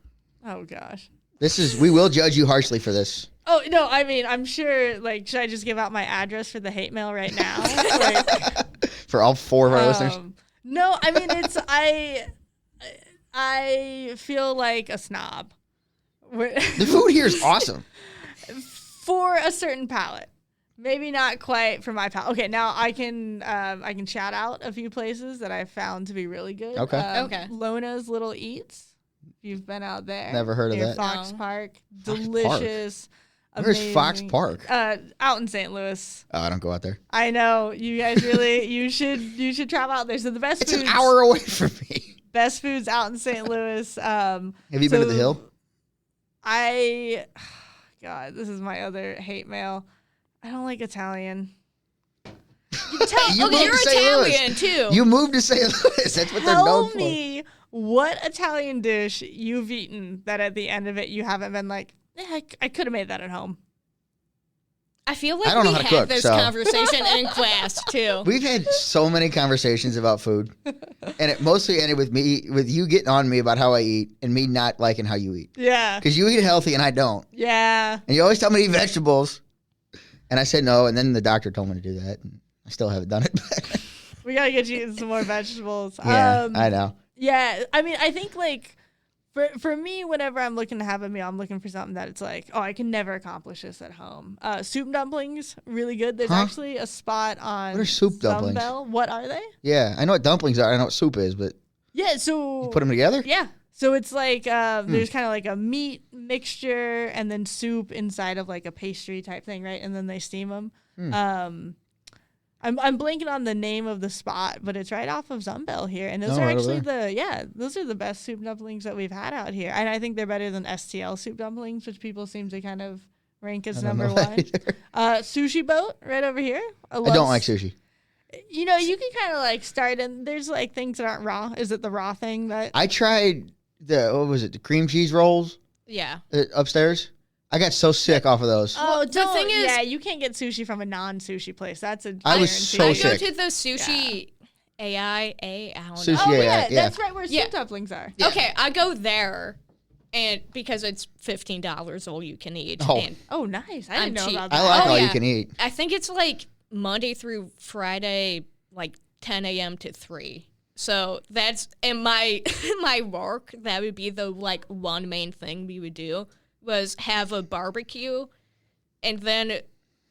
[SPEAKER 3] Oh gosh.
[SPEAKER 1] We will judge you harshly for this.
[SPEAKER 3] Oh no, I mean, I'm sure. Like, should I just give out my address for the hate mail right now? Like,
[SPEAKER 1] for all 4 of our listeners.
[SPEAKER 3] No, I mean it's I feel like a snob.
[SPEAKER 1] The food here is awesome.
[SPEAKER 3] For a certain palate. Maybe not quite for my palate. Okay, now I can shout out a few places that I found to be really good.
[SPEAKER 1] Okay.
[SPEAKER 2] Okay.
[SPEAKER 3] Lona's Little Eats. If you've been out there.
[SPEAKER 1] Never heard of
[SPEAKER 3] near
[SPEAKER 1] that.
[SPEAKER 3] Fox
[SPEAKER 2] No.
[SPEAKER 3] Park.
[SPEAKER 1] Fox
[SPEAKER 3] Delicious.
[SPEAKER 1] Where's
[SPEAKER 3] amazing.
[SPEAKER 1] Fox Park?
[SPEAKER 3] Out in St. Louis.
[SPEAKER 1] Oh, I don't go out there.
[SPEAKER 3] I know. You guys really you should travel out there. So the best
[SPEAKER 1] It's
[SPEAKER 3] foods,
[SPEAKER 1] an hour away from me.
[SPEAKER 3] Best foods out in St. Louis.
[SPEAKER 1] Have you been to the Hill?
[SPEAKER 3] God, this is my other hate mail. I don't like Italian.
[SPEAKER 1] You
[SPEAKER 2] Okay,
[SPEAKER 1] moved
[SPEAKER 2] you're
[SPEAKER 1] to St. Louis.
[SPEAKER 2] Italian too.
[SPEAKER 1] You moved to St. Louis. That's what they're known
[SPEAKER 3] Tell
[SPEAKER 1] for.
[SPEAKER 3] me what Italian dish you've eaten that at the end of it you haven't been like, I could have made that at home.
[SPEAKER 2] I feel
[SPEAKER 1] I
[SPEAKER 2] like
[SPEAKER 1] don't know
[SPEAKER 2] we
[SPEAKER 1] how to
[SPEAKER 2] had
[SPEAKER 1] cook,
[SPEAKER 2] this
[SPEAKER 1] so.
[SPEAKER 2] conversation in class too.
[SPEAKER 1] We've had so many conversations about food, and it mostly ended with you getting on me about how I eat and me not liking how you eat.
[SPEAKER 3] Yeah.
[SPEAKER 1] Because you eat healthy and I don't.
[SPEAKER 3] Yeah.
[SPEAKER 1] And you always tell me to eat vegetables. And I said no, and then the doctor told me to do that. And I still haven't done it.
[SPEAKER 3] We got to get you eating some more vegetables.
[SPEAKER 1] Yeah, I know.
[SPEAKER 3] Yeah. I mean, I think like for me, whenever I'm looking to have a meal, I'm looking for something that it's like, oh, I can never accomplish this at home. Soup and dumplings, really good. There's actually a spot on
[SPEAKER 1] What are soup dumplings?
[SPEAKER 3] Sunbell. What are they?
[SPEAKER 1] Yeah, I know what dumplings are. I know what soup is, but
[SPEAKER 3] Yeah, so
[SPEAKER 1] you put them together?
[SPEAKER 3] yeah. So it's like there's kind of like a meat mixture and then soup inside of like a pastry type thing, right? And then they steam them. I'm blanking on the name of the spot, but it's right off of Zumbell here, and those are
[SPEAKER 1] right
[SPEAKER 3] actually those are the best soup dumplings that we've had out here, and I think they're better than STL soup dumplings, which people seem to kind of rank as number one. Sushi Boat right over here. I
[SPEAKER 1] don't like sushi.
[SPEAKER 3] You know, you can kind of like start, and there's like things that aren't raw. Is it the raw thing that
[SPEAKER 1] I tried? The cream cheese rolls?
[SPEAKER 2] Yeah.
[SPEAKER 1] Upstairs. I got so sick off of those.
[SPEAKER 3] Oh,
[SPEAKER 2] the thing is,
[SPEAKER 3] yeah, you can't get sushi from a non-sushi place. That's a
[SPEAKER 1] I was so
[SPEAKER 2] I
[SPEAKER 1] sick.
[SPEAKER 2] go to the sushi I don't
[SPEAKER 1] Sushi
[SPEAKER 2] know.
[SPEAKER 3] Oh
[SPEAKER 1] yeah.
[SPEAKER 3] that's right where soup dumplings are.
[SPEAKER 2] Yeah. Okay, I go there, and because it's $15 all you can eat.
[SPEAKER 1] Oh.
[SPEAKER 2] And
[SPEAKER 3] Oh, nice. I didn't know
[SPEAKER 2] cheap.
[SPEAKER 3] about that.
[SPEAKER 1] I like all you
[SPEAKER 2] yeah.
[SPEAKER 1] can eat.
[SPEAKER 2] I think it's like Monday through Friday, like 10 a.m. to 3. So that's in my my work. That would be the like one main thing we would do was have a barbecue, and then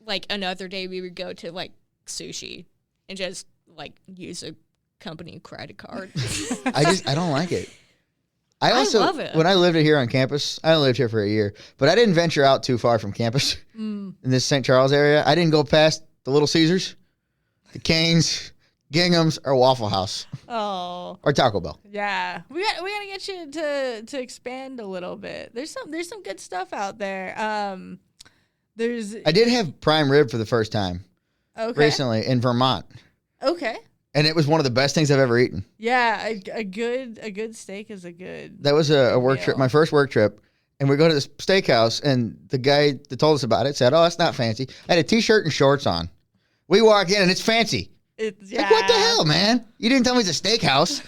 [SPEAKER 2] like another day we would go to like sushi and just like use a company credit card.
[SPEAKER 1] I don't like it. I also
[SPEAKER 2] love it.
[SPEAKER 1] when I lived here on campus, I only lived here for a year, but I didn't venture out too far from campus in this St. Charles area. I didn't go past the Little Caesars, the Canes, Gingham's, or Waffle House.
[SPEAKER 3] Oh.
[SPEAKER 1] Or Taco Bell.
[SPEAKER 3] Yeah. We gotta get you to expand a little bit. There's some good stuff out there.
[SPEAKER 1] I did have prime rib for the first time recently in Vermont.
[SPEAKER 3] Okay.
[SPEAKER 1] And it was one of the best things I've ever eaten.
[SPEAKER 3] Yeah, a good steak is a good.
[SPEAKER 1] That was a work
[SPEAKER 3] meal.
[SPEAKER 1] trip, my first work trip. And we go to this steakhouse, and the guy that told us about it said, "Oh, that's not fancy." I had a T-shirt and shorts on. We walk in, and it's fancy. Like, what the hell, man? You didn't tell me it's a steakhouse.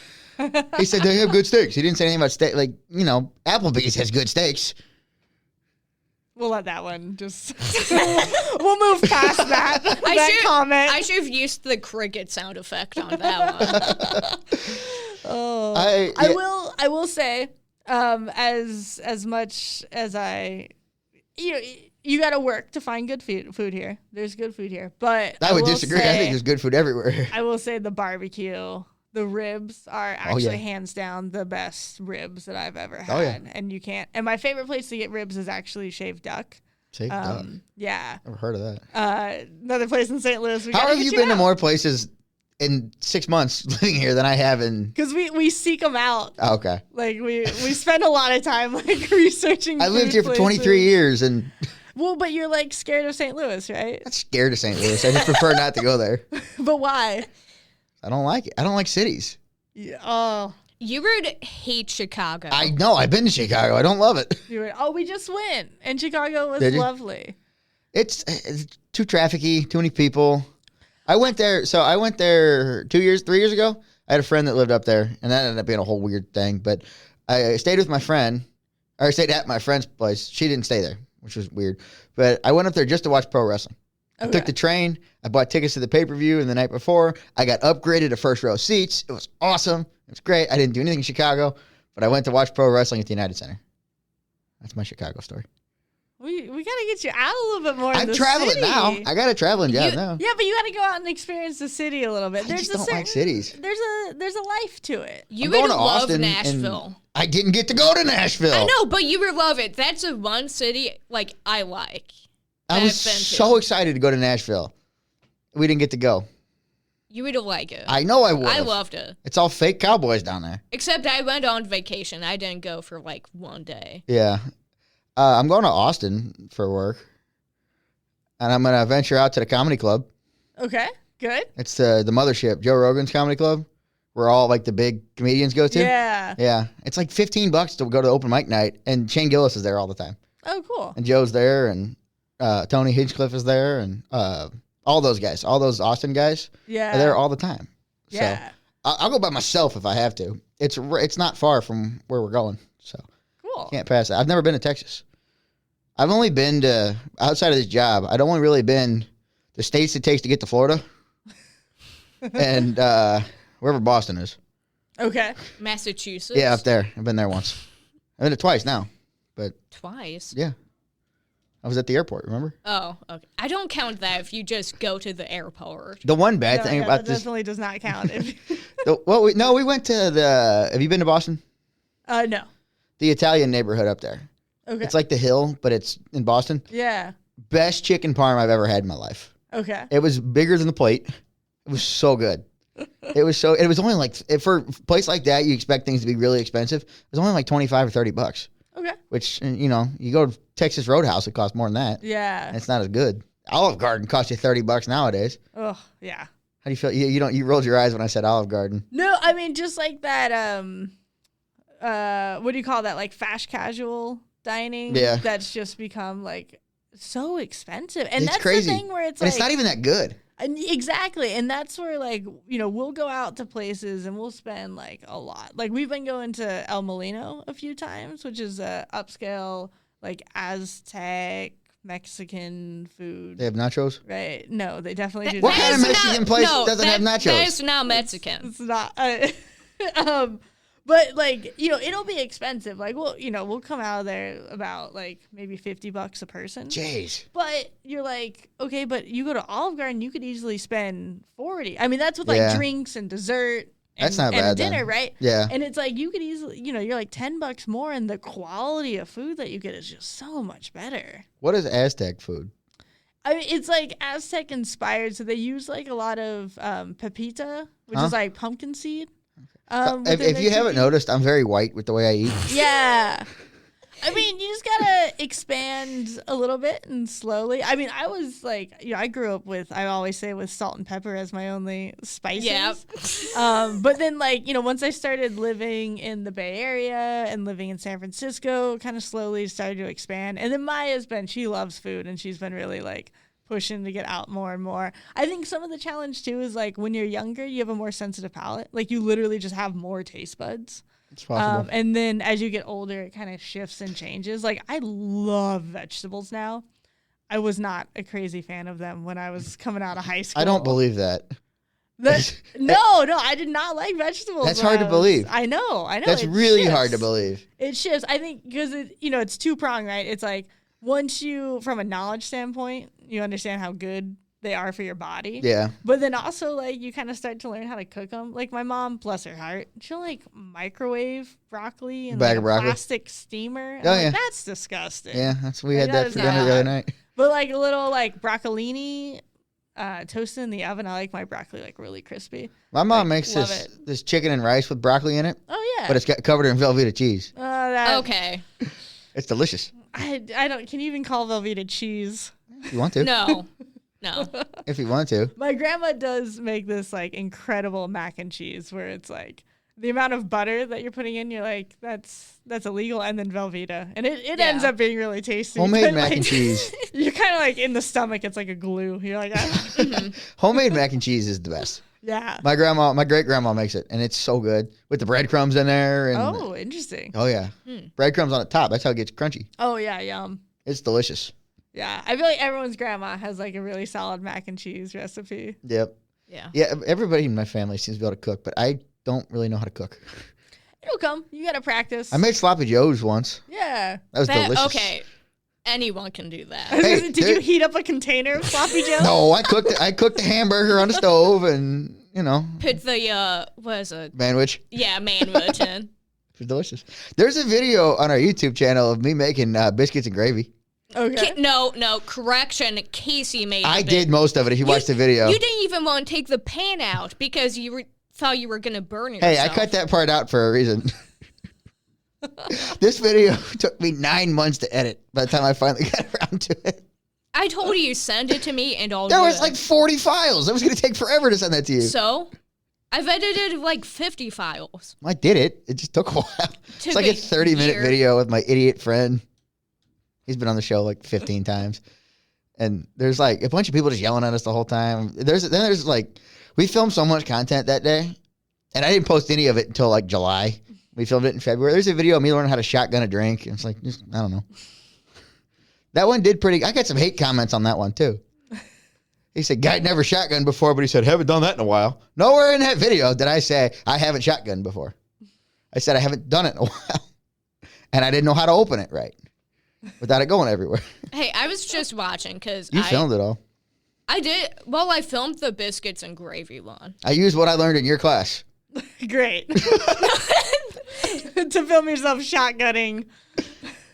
[SPEAKER 1] He said they have good steaks. He didn't say anything about steak. Like, you know, Applebee's has good steaks.
[SPEAKER 3] We'll let that one just. We'll move past that. Comment.
[SPEAKER 2] I should have used the cricket sound effect on that one.
[SPEAKER 3] Oh,
[SPEAKER 1] I
[SPEAKER 3] will say, as much as you got to work to find good food here. There's good food here, but
[SPEAKER 1] I would disagree. I think there's good food everywhere.
[SPEAKER 3] I will say the barbecue, the ribs are actually hands down the best ribs that I've ever had.
[SPEAKER 1] Oh, yeah.
[SPEAKER 3] And you can't. And my favorite place to get ribs is actually Shaved Duck.
[SPEAKER 1] Shaved Duck.
[SPEAKER 3] Yeah.
[SPEAKER 1] Never heard of that.
[SPEAKER 3] Another place in St. Louis.
[SPEAKER 1] How have you been to more places in 6 months living here than I have in?
[SPEAKER 3] Because we seek them out.
[SPEAKER 1] Oh, okay.
[SPEAKER 3] Like we spend a lot of time like researching.
[SPEAKER 1] I lived here for 23 years and.
[SPEAKER 3] Well, but you're like scared of St. Louis, right?
[SPEAKER 1] I'm not scared of St. Louis. I just prefer not to go there.
[SPEAKER 3] But why?
[SPEAKER 1] I don't like it. I don't like cities.
[SPEAKER 3] Yeah, oh.
[SPEAKER 2] You would hate Chicago.
[SPEAKER 1] I know. I've been to Chicago. I don't love it.
[SPEAKER 3] We just went, and Chicago was lovely.
[SPEAKER 1] It's too trafficky, too many people. I went there. So I went there 3 years ago. I had a friend that lived up there, and that ended up being a whole weird thing. But I stayed with my friend, or I stayed at my friend's place. She didn't stay there, which was weird. But I went up there just to watch pro wrestling. I took the train. I bought tickets to the pay-per-view, and the night before, I got upgraded to first row seats. It was awesome. It was great. I didn't do anything in Chicago, but I went to watch pro wrestling at the United Center. That's my Chicago story.
[SPEAKER 3] We got to get you out a little bit more.
[SPEAKER 1] I'm traveling now. I got a traveling job now.
[SPEAKER 3] Yeah, but you got to go out and experience the city a little bit.
[SPEAKER 1] I just don't like cities.
[SPEAKER 3] There's a life to it.
[SPEAKER 2] You would love Nashville.
[SPEAKER 1] I didn't get to go to Nashville.
[SPEAKER 2] I know, but you would love it. That's a one city like I like.
[SPEAKER 1] I was so excited to go to Nashville. We didn't get to go.
[SPEAKER 2] You would like it.
[SPEAKER 1] I know I would.
[SPEAKER 2] I loved it.
[SPEAKER 1] It's all fake cowboys down there.
[SPEAKER 2] Except I went on vacation. I didn't go for like one day.
[SPEAKER 1] Yeah. I'm going to Austin for work. And I'm going to venture out to the comedy club.
[SPEAKER 3] Okay, good.
[SPEAKER 1] It's the mothership, Joe Rogan's comedy club, where all like the big comedians go to.
[SPEAKER 3] Yeah.
[SPEAKER 1] Yeah. It's like $15 to go to the open mic night. And Shane Gillis is there all the time.
[SPEAKER 3] Oh, cool.
[SPEAKER 1] And Joe's there, and Tony Hinchcliffe is there, and all those guys, all those Austin guys are there all the time.
[SPEAKER 3] Yeah.
[SPEAKER 1] So I'll go by myself if I have to. It's not far from where we're going, so
[SPEAKER 3] cool.
[SPEAKER 1] Can't pass it. I've never been to Texas. I've only been to, outside of this job, I'd only really been the states it takes to get to Florida and wherever Boston is.
[SPEAKER 3] Okay.
[SPEAKER 2] Massachusetts?
[SPEAKER 1] Yeah, up there. I've been there once. I've been there twice now. But
[SPEAKER 2] twice?
[SPEAKER 1] Yeah. I was at the airport, remember?
[SPEAKER 2] Oh, okay. I don't count that if you just go to the airport.
[SPEAKER 1] The one bad thing about this...
[SPEAKER 3] definitely does not count.
[SPEAKER 1] we went to the... Have you been to Boston?
[SPEAKER 3] No.
[SPEAKER 1] The Italian neighborhood up there.
[SPEAKER 3] Okay.
[SPEAKER 1] It's like the Hill, but it's in Boston.
[SPEAKER 3] Yeah.
[SPEAKER 1] Best chicken parm I've ever had in my life.
[SPEAKER 3] Okay.
[SPEAKER 1] It was bigger than the plate. It was so good. It was only like, for a place like that, you expect things to be really expensive. It was only like $25 or $30.
[SPEAKER 3] Okay.
[SPEAKER 1] Which, you go to Texas Roadhouse, it costs more than that.
[SPEAKER 3] Yeah.
[SPEAKER 1] And it's not as good. Olive Garden costs you $30 nowadays.
[SPEAKER 3] Oh, yeah.
[SPEAKER 1] How do you feel? You rolled your eyes when I said Olive Garden.
[SPEAKER 3] No, I mean, just like that, what do you call that? Like fast casual dining.
[SPEAKER 1] Yeah.
[SPEAKER 3] That's just become like so expensive. And
[SPEAKER 1] It's
[SPEAKER 3] that's
[SPEAKER 1] crazy.
[SPEAKER 3] the thing where it's
[SPEAKER 1] And
[SPEAKER 3] like.
[SPEAKER 1] it's not even that good.
[SPEAKER 3] Exactly. And that's where, like, we'll go out to places and we'll spend, like, a lot. Like, we've been going to El Molino a few times, which is a upscale, like, Aztec Mexican food.
[SPEAKER 1] They have nachos?
[SPEAKER 3] Right. No, they definitely do
[SPEAKER 1] What
[SPEAKER 3] not.
[SPEAKER 1] kind of Mexican place doesn't have nachos?
[SPEAKER 2] That is not Mexican.
[SPEAKER 3] It's not. But, like, it'll be expensive. Like, we'll come out of there about, like, maybe $50 a person.
[SPEAKER 1] Jeez.
[SPEAKER 3] But you're like, okay, but you go to Olive Garden, you could easily spend $40. I mean, that's with, like, drinks and dessert and,
[SPEAKER 1] That's not bad,
[SPEAKER 3] dinner,
[SPEAKER 1] then.
[SPEAKER 3] right?
[SPEAKER 1] Yeah.
[SPEAKER 3] And it's like, you could easily, you're like $10 more, and the quality of food that you get is just so much better.
[SPEAKER 1] What is Aztec food?
[SPEAKER 3] I mean, it's, like, Aztec inspired, so they use, like, a lot of pepita, which is, like, pumpkin seed.
[SPEAKER 1] If you haven't noticed, I'm very white with the way I eat.
[SPEAKER 3] Yeah. I mean, you just gotta expand a little bit and slowly. I mean, I was like, I grew up with, I always say, with salt and pepper as my only spices.
[SPEAKER 2] Yeah.
[SPEAKER 3] But then, like, once I started living in the Bay Area and living in San Francisco, kind of slowly started to expand. And then Maya's she loves food, and she's been really, like, pushing to get out more and more. I think some of the challenge too is, like, when you're younger, you have a more sensitive palate. Like, you literally just have more taste buds.
[SPEAKER 1] It's possible.
[SPEAKER 3] And then as you get older, it kind of shifts and changes. Like, I love vegetables now. I was not a crazy fan of them when I was coming out of high school.
[SPEAKER 1] I don't believe that.
[SPEAKER 3] No, I did not like vegetables.
[SPEAKER 1] That's hard to believe.
[SPEAKER 3] I know.
[SPEAKER 1] That's really hard to believe.
[SPEAKER 3] It shifts. I think because it's two-pronged, right? It's like, once you, from a knowledge standpoint, you understand how good they are for your body.
[SPEAKER 1] Yeah.
[SPEAKER 3] But then also, like, you kind of start to learn how to cook them. Like, my mom, bless her heart, she'll, like, microwave broccoli in, like, a plastic steamer. And I'm like, that's disgusting.
[SPEAKER 1] Yeah, we had that for dinner the other night.
[SPEAKER 3] But, like, a little, like, broccolini toasted in the oven. I like my broccoli, like, really crispy.
[SPEAKER 1] My mom makes this chicken and rice with broccoli in it.
[SPEAKER 3] Oh, yeah.
[SPEAKER 1] But it's got covered in Velveeta cheese.
[SPEAKER 2] Okay.
[SPEAKER 1] It's delicious.
[SPEAKER 3] I don't, can you even call Velveeta cheese?
[SPEAKER 1] If you want to.
[SPEAKER 2] No.
[SPEAKER 1] If you want to.
[SPEAKER 3] My grandma does make this, like, incredible mac and cheese where it's like the amount of butter that you're putting in, you're like, that's illegal, and then Velveeta. And it ends up being really tasty.
[SPEAKER 1] Homemade mac and cheese.
[SPEAKER 3] You're kind of like in the stomach, it's like a glue. You're like,
[SPEAKER 1] Homemade mac and cheese is the best.
[SPEAKER 3] Yeah.
[SPEAKER 1] My great grandma makes it, and it's so good with the breadcrumbs in there. And
[SPEAKER 3] oh, interesting.
[SPEAKER 1] Oh yeah, breadcrumbs on the top. That's how it gets crunchy.
[SPEAKER 3] Oh yeah, yum.
[SPEAKER 1] It's delicious.
[SPEAKER 3] Yeah, I feel like everyone's grandma has, like, a really solid mac and cheese recipe.
[SPEAKER 1] Yep.
[SPEAKER 2] Yeah.
[SPEAKER 1] Yeah. Everybody in my family seems to be able to cook, but I don't really know how to cook.
[SPEAKER 3] It'll come. You gotta practice.
[SPEAKER 1] I made sloppy joes once.
[SPEAKER 3] Yeah.
[SPEAKER 1] That was delicious.
[SPEAKER 2] Okay. Anyone can do that.
[SPEAKER 1] Hey,
[SPEAKER 3] Did you heat up a container of sloppy joe?
[SPEAKER 1] No, I cooked the hamburger on the stove, and
[SPEAKER 2] put the what is it?
[SPEAKER 1] Manwich.
[SPEAKER 2] Yeah, manwich in.
[SPEAKER 1] It was delicious. There's a video on our YouTube channel of me making biscuits and gravy.
[SPEAKER 3] Okay.
[SPEAKER 2] No, correction. Casey made
[SPEAKER 1] I did most of it. If you watched the video,
[SPEAKER 2] you didn't even want to take the pan out because you thought you were gonna burn yourself.
[SPEAKER 1] Hey, I cut that part out for a reason. This video took me 9 months to edit by the time I finally got around to it.
[SPEAKER 2] I told you send it to me and all.
[SPEAKER 1] There was like 40 files. It was going to take forever to send that to you.
[SPEAKER 2] So, I've edited like 50 files.
[SPEAKER 1] I did it. It just took a while. It's like a 30-minute video with my idiot friend. He's been on the show like 15 times. And there's like a bunch of people just yelling at us the whole time. There's like, we filmed so much content that day, and I didn't post any of it until like July. We filmed it in February. There's a video of me learning how to shotgun a drink. And it's like, I don't know. That one did pretty. I got some hate comments on that one too. He said, "Guy never shotgunned before," but he said, "Haven't done that in a while." Nowhere in that video did I say I haven't shotgunned before. I said I haven't done it in a while, and I didn't know how to open it right without it going everywhere.
[SPEAKER 2] Hey, I was just watching because
[SPEAKER 1] You filmed it all.
[SPEAKER 2] I did. Well, I filmed the biscuits and gravy one.
[SPEAKER 1] I used what I learned in your class.
[SPEAKER 3] Great. To film yourself shotgunning.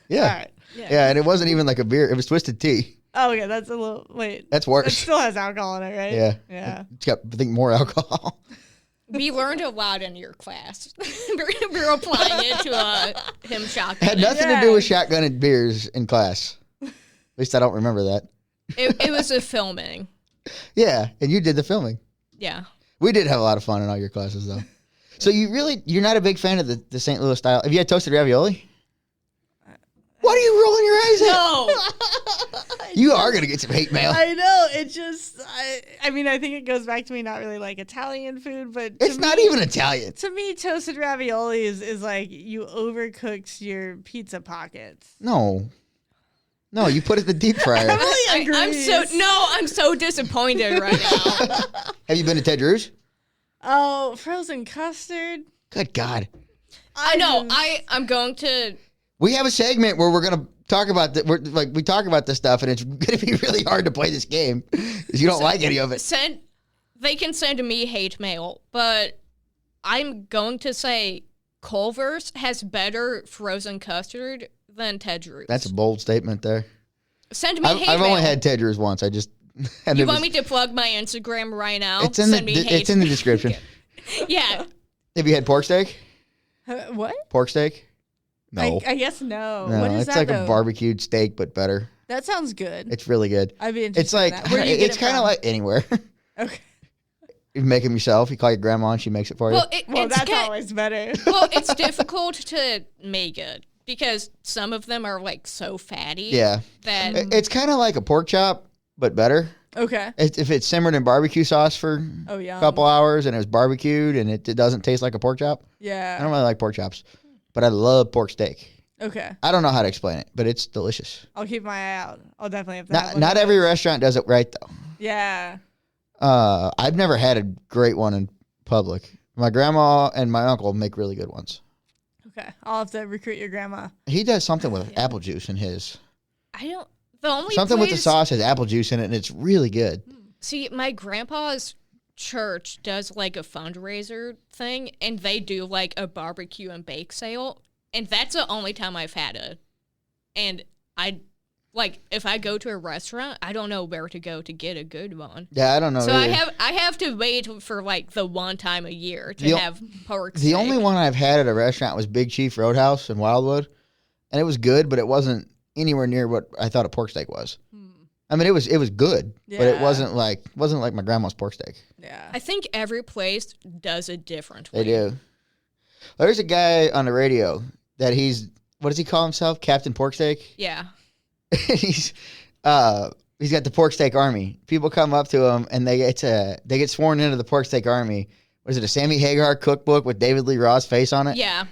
[SPEAKER 1] Yeah.
[SPEAKER 3] All right.
[SPEAKER 1] Yeah, and it wasn't even like a beer. It was twisted tea.
[SPEAKER 3] Oh, okay, that's a little. Wait,
[SPEAKER 1] That's
[SPEAKER 3] it
[SPEAKER 1] worse.
[SPEAKER 3] still has alcohol in it, right?
[SPEAKER 1] Yeah.
[SPEAKER 3] Yeah.
[SPEAKER 1] It's got, I think, more alcohol.
[SPEAKER 2] We learned a lot in your class. We're applying it to him shotgun.
[SPEAKER 1] Had nothing to do with shotgunning beers in class. At least I don't remember that.
[SPEAKER 2] It was a filming.
[SPEAKER 1] Yeah, and you did the filming.
[SPEAKER 2] Yeah.
[SPEAKER 1] We did have a lot of fun in all your classes, though. So you're not a big fan of the St. Louis style. Have you had toasted ravioli? What are you rolling your eyes at?
[SPEAKER 2] No.
[SPEAKER 1] You are going to get some hate mail.
[SPEAKER 3] I know. It just, I mean, I think it goes back to me not really like Italian food, but
[SPEAKER 1] It's not even Italian.
[SPEAKER 3] To me, toasted ravioli is like you overcooked your pizza pockets.
[SPEAKER 1] No, you put it in the deep fryer.
[SPEAKER 2] I'm so disappointed right now.
[SPEAKER 1] Have you been to Ted Drew's?
[SPEAKER 3] Oh, frozen custard.
[SPEAKER 1] Good God.
[SPEAKER 2] I know. I'm going to.
[SPEAKER 1] We have a segment where we're going to talk about that. We talk about this stuff, and it's going to be really hard to play this game because you don't like any of it.
[SPEAKER 2] They can send me hate mail, but I'm going to say Culver's has better frozen custard than Ted Drew's.
[SPEAKER 1] That's a bold statement there.
[SPEAKER 2] Send me hate mail.
[SPEAKER 1] I've only had Ted Drew's once. I just.
[SPEAKER 2] You want me to plug my Instagram right now?
[SPEAKER 1] It's in the description.
[SPEAKER 2] Yeah.
[SPEAKER 1] Have you had pork steak?
[SPEAKER 3] What?
[SPEAKER 1] Pork steak? No.
[SPEAKER 3] I guess no.
[SPEAKER 1] No,
[SPEAKER 3] What is
[SPEAKER 1] it's
[SPEAKER 3] that,
[SPEAKER 1] like
[SPEAKER 3] though?
[SPEAKER 1] a barbecued steak, but better.
[SPEAKER 3] That sounds good.
[SPEAKER 1] It's really good.
[SPEAKER 3] I'd be interested
[SPEAKER 1] It's like
[SPEAKER 3] in that. Where do you get
[SPEAKER 1] it's
[SPEAKER 3] it
[SPEAKER 1] kind of
[SPEAKER 3] from?
[SPEAKER 1] like anywhere.
[SPEAKER 3] Okay.
[SPEAKER 1] You make them yourself. You call your grandma and she makes it for you.
[SPEAKER 3] Well, that's always better.
[SPEAKER 2] Well, it's difficult to make it because some of them are like so fatty.
[SPEAKER 1] Yeah.
[SPEAKER 2] That
[SPEAKER 1] It's kind of like a pork chop, but better.
[SPEAKER 3] Okay.
[SPEAKER 1] If it's simmered in barbecue sauce for a couple hours and it was barbecued and it doesn't taste like a pork chop.
[SPEAKER 3] Yeah.
[SPEAKER 1] I don't really like pork chops, but I love pork steak.
[SPEAKER 3] Okay.
[SPEAKER 1] I don't know how to explain it, but it's delicious.
[SPEAKER 3] I'll keep my eye out. I'll definitely have to have one
[SPEAKER 1] Not
[SPEAKER 3] of
[SPEAKER 1] every
[SPEAKER 3] those.
[SPEAKER 1] restaurant does it right, though.
[SPEAKER 3] Yeah.
[SPEAKER 1] I've never had a great one in public. My grandma and my uncle make really good ones.
[SPEAKER 3] Okay. I'll have to recruit your grandma.
[SPEAKER 1] He does something with apple juice in his.
[SPEAKER 2] the only
[SPEAKER 1] Something with the
[SPEAKER 2] place-
[SPEAKER 1] sauce has apple juice in it, and it's really good.
[SPEAKER 2] See, my grandpa's church does like a fundraiser thing, and they do like a barbecue and bake sale, and that's the only time I've had it. And if I go to a restaurant, I don't know where to go to get a good one.
[SPEAKER 1] Yeah, I don't know.
[SPEAKER 2] So
[SPEAKER 1] either.
[SPEAKER 2] I have to wait for like the one time a year to have pork steak.
[SPEAKER 1] The only one I've had at a restaurant was Big Chief Roadhouse in Wildwood, and it was good, but it wasn't anywhere near what I thought a pork steak was. I mean, it was good, but it wasn't like my grandma's pork steak.
[SPEAKER 3] Yeah.
[SPEAKER 2] I think every place does it differently.
[SPEAKER 1] They do. There's a guy on the radio that what does he call himself? Captain Pork Steak?
[SPEAKER 2] Yeah.
[SPEAKER 1] he's got the pork steak army. People come up to him and they get sworn into the pork steak army. What is it, a Sammy Hagar cookbook with David Lee Roth's face on it?
[SPEAKER 2] Yeah.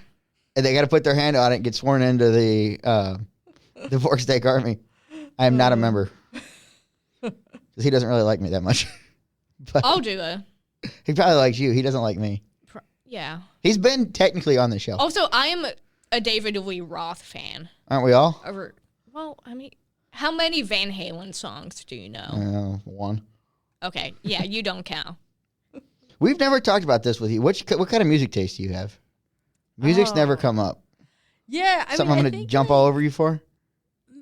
[SPEAKER 1] And they got to put their hand on it and get sworn into the pork steak army. I am not a member because he doesn't really like me that much. But
[SPEAKER 2] I'll do it.
[SPEAKER 1] he probably likes you. He doesn't like me.
[SPEAKER 2] Yeah.
[SPEAKER 1] He's been technically on the show.
[SPEAKER 2] Also, I am a David Lee Roth fan.
[SPEAKER 1] Aren't we all?
[SPEAKER 2] Well, I mean, how many Van Halen songs do you know?
[SPEAKER 1] One.
[SPEAKER 2] Okay, yeah, you don't count.
[SPEAKER 1] We've never talked about this with you. What kind of music taste do you have? Music's never come up.
[SPEAKER 3] Yeah.
[SPEAKER 1] Something I'm going to jump all over you for?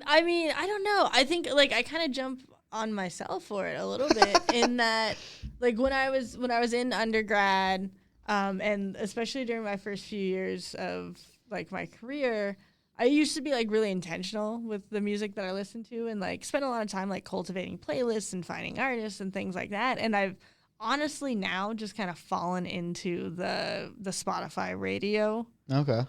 [SPEAKER 3] I mean, I don't know. I think like I kind of jump on myself for it a little bit in that like when I was in undergrad and especially during my first few years of like my career, I used to be like really intentional with the music that I listened to and like spend a lot of time like cultivating playlists and finding artists and things like that. And I've honestly now just kind of fallen into the Spotify radio.
[SPEAKER 1] Okay.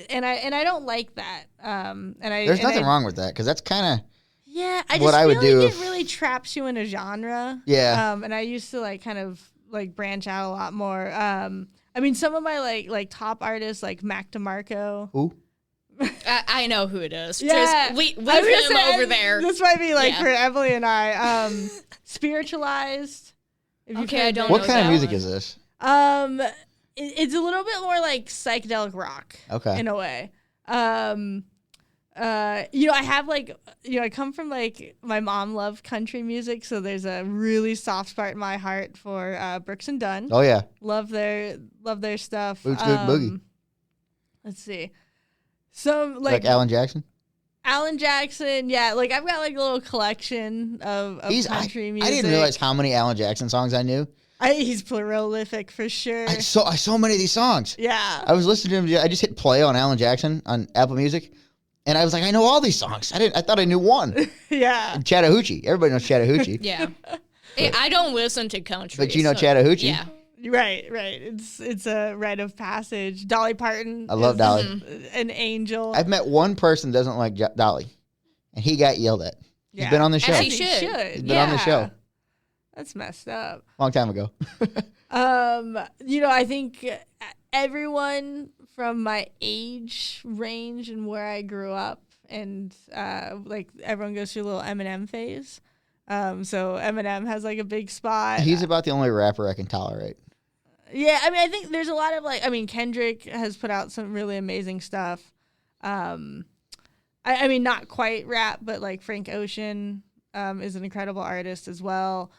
[SPEAKER 3] And I don't like that.
[SPEAKER 1] There's nothing wrong with that because that's kind of
[SPEAKER 3] I just feel like it really traps you in a genre.
[SPEAKER 1] Yeah.
[SPEAKER 3] And I used to like kind of like branch out a lot more. I mean, some of my like top artists like Mac DeMarco.
[SPEAKER 1] Who?
[SPEAKER 2] I know who it is.
[SPEAKER 3] Yeah.
[SPEAKER 2] Just leave him over there.
[SPEAKER 3] This might be like for Emily and I. Spiritualized.
[SPEAKER 2] Okay, I don't
[SPEAKER 1] What
[SPEAKER 2] know
[SPEAKER 1] kind of
[SPEAKER 2] that
[SPEAKER 1] music
[SPEAKER 2] one.
[SPEAKER 1] is this?
[SPEAKER 3] It's a little bit more like psychedelic rock.
[SPEAKER 1] Okay.
[SPEAKER 3] In a way. I have like, I come from like, my mom loved country music, so there's a really soft spot in my heart for Brooks and Dunn.
[SPEAKER 1] Oh yeah.
[SPEAKER 3] Love their stuff.
[SPEAKER 1] Boots Good Boogie.
[SPEAKER 3] Let's see. Some
[SPEAKER 1] Like Alan Jackson?
[SPEAKER 3] Alan Jackson, yeah. Like, I've got, like, a little collection of country music.
[SPEAKER 1] I didn't realize how many Alan Jackson songs I knew.
[SPEAKER 3] He's prolific for sure.
[SPEAKER 1] I so many of these songs.
[SPEAKER 3] Yeah.
[SPEAKER 1] I was listening to him. I just hit play on Alan Jackson on Apple Music, and I was like, I know all these songs. I thought I knew one.
[SPEAKER 3] Yeah.
[SPEAKER 1] And Chattahoochee. Everybody knows Chattahoochee.
[SPEAKER 2] Yeah. I don't listen to country.
[SPEAKER 1] But you know Chattahoochee?
[SPEAKER 2] Yeah.
[SPEAKER 3] Right. It's a rite of passage. Dolly Parton.
[SPEAKER 1] I love Dolly.
[SPEAKER 3] An angel.
[SPEAKER 1] I've met one person that doesn't like Dolly, and he got yelled at. He's been on the show.
[SPEAKER 2] As he should.
[SPEAKER 1] He's been on the show.
[SPEAKER 3] That's messed up.
[SPEAKER 1] Long time ago.
[SPEAKER 3] I think everyone from my age range and where I grew up, and like everyone goes through a little Eminem phase. So Eminem has like a big spot.
[SPEAKER 1] He's about the only rapper I can tolerate.
[SPEAKER 3] Yeah, I mean, I think there's a lot of Kendrick has put out some really amazing stuff. I mean, not quite rap, but like Frank Ocean is an incredible artist as well.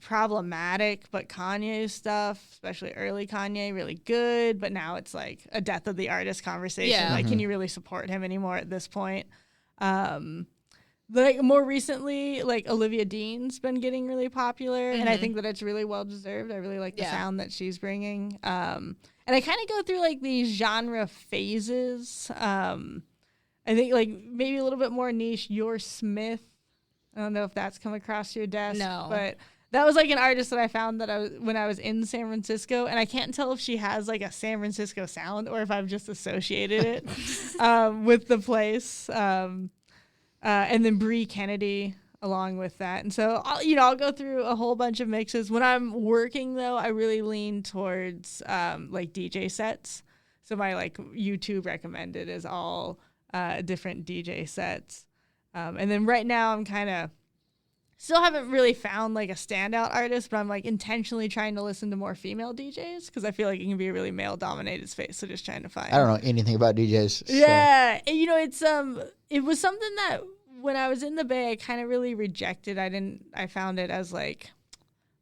[SPEAKER 3] Problematic, but Kanye's stuff, especially early Kanye, really good. But now it's like a death of the artist conversation.
[SPEAKER 2] Yeah.
[SPEAKER 3] Like, can you really support him anymore at this point? Like more recently, like Olivia Dean's been getting really popular, and I think that it's really well deserved. I really like the sound that she's bringing. And I kind of go through like these genre phases. I think like maybe a little bit more niche. Your Smith. I don't know if that's come across your desk.
[SPEAKER 2] No.
[SPEAKER 3] But that was like an artist that I found when I was in San Francisco, and I can't tell if she has like a San Francisco sound or if I've just associated it with the place. And then Bree Kennedy along with that. And so, I'll go through a whole bunch of mixes. When I'm working, though, I really lean towards like DJ sets. So my like YouTube recommended is all different DJ sets. And then right now I'm kind of still haven't really found like a standout artist, but I'm like intentionally trying to listen to more female DJs because I feel like it can be a really male dominated space. So just trying to find.
[SPEAKER 1] I don't know anything about DJs.
[SPEAKER 3] Yeah. So. It was something that when I was in the Bay, I kind of really rejected. I found it as like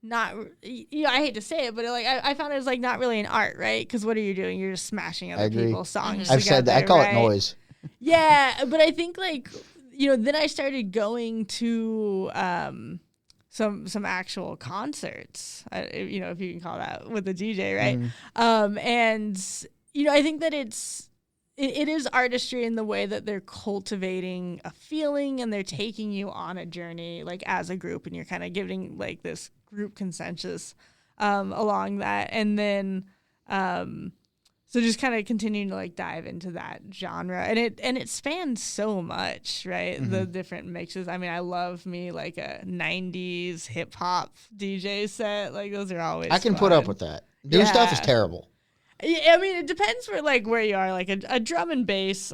[SPEAKER 3] not, I hate to say it, but like I found it as like not really an art, right? Because what are you doing? You're just smashing other people's songs.
[SPEAKER 1] I've said that. I call it noise.
[SPEAKER 3] Yeah, but I think like. Then I started going to some actual concerts, if you can call that with a DJ, right? And I think that it is artistry in the way that they're cultivating a feeling and they're taking you on a journey, like as a group, and you're kind of giving like this group consensus along that, and then. So just kind of continuing to like dive into that genre, and it spans so much, right? The different mixes. I mean, I love me like a '90s hip hop DJ set. Like those are always.
[SPEAKER 1] I can
[SPEAKER 3] fun.
[SPEAKER 1] put up with that. New stuff is terrible.
[SPEAKER 3] I mean, it depends where you are. Like a drum and bass,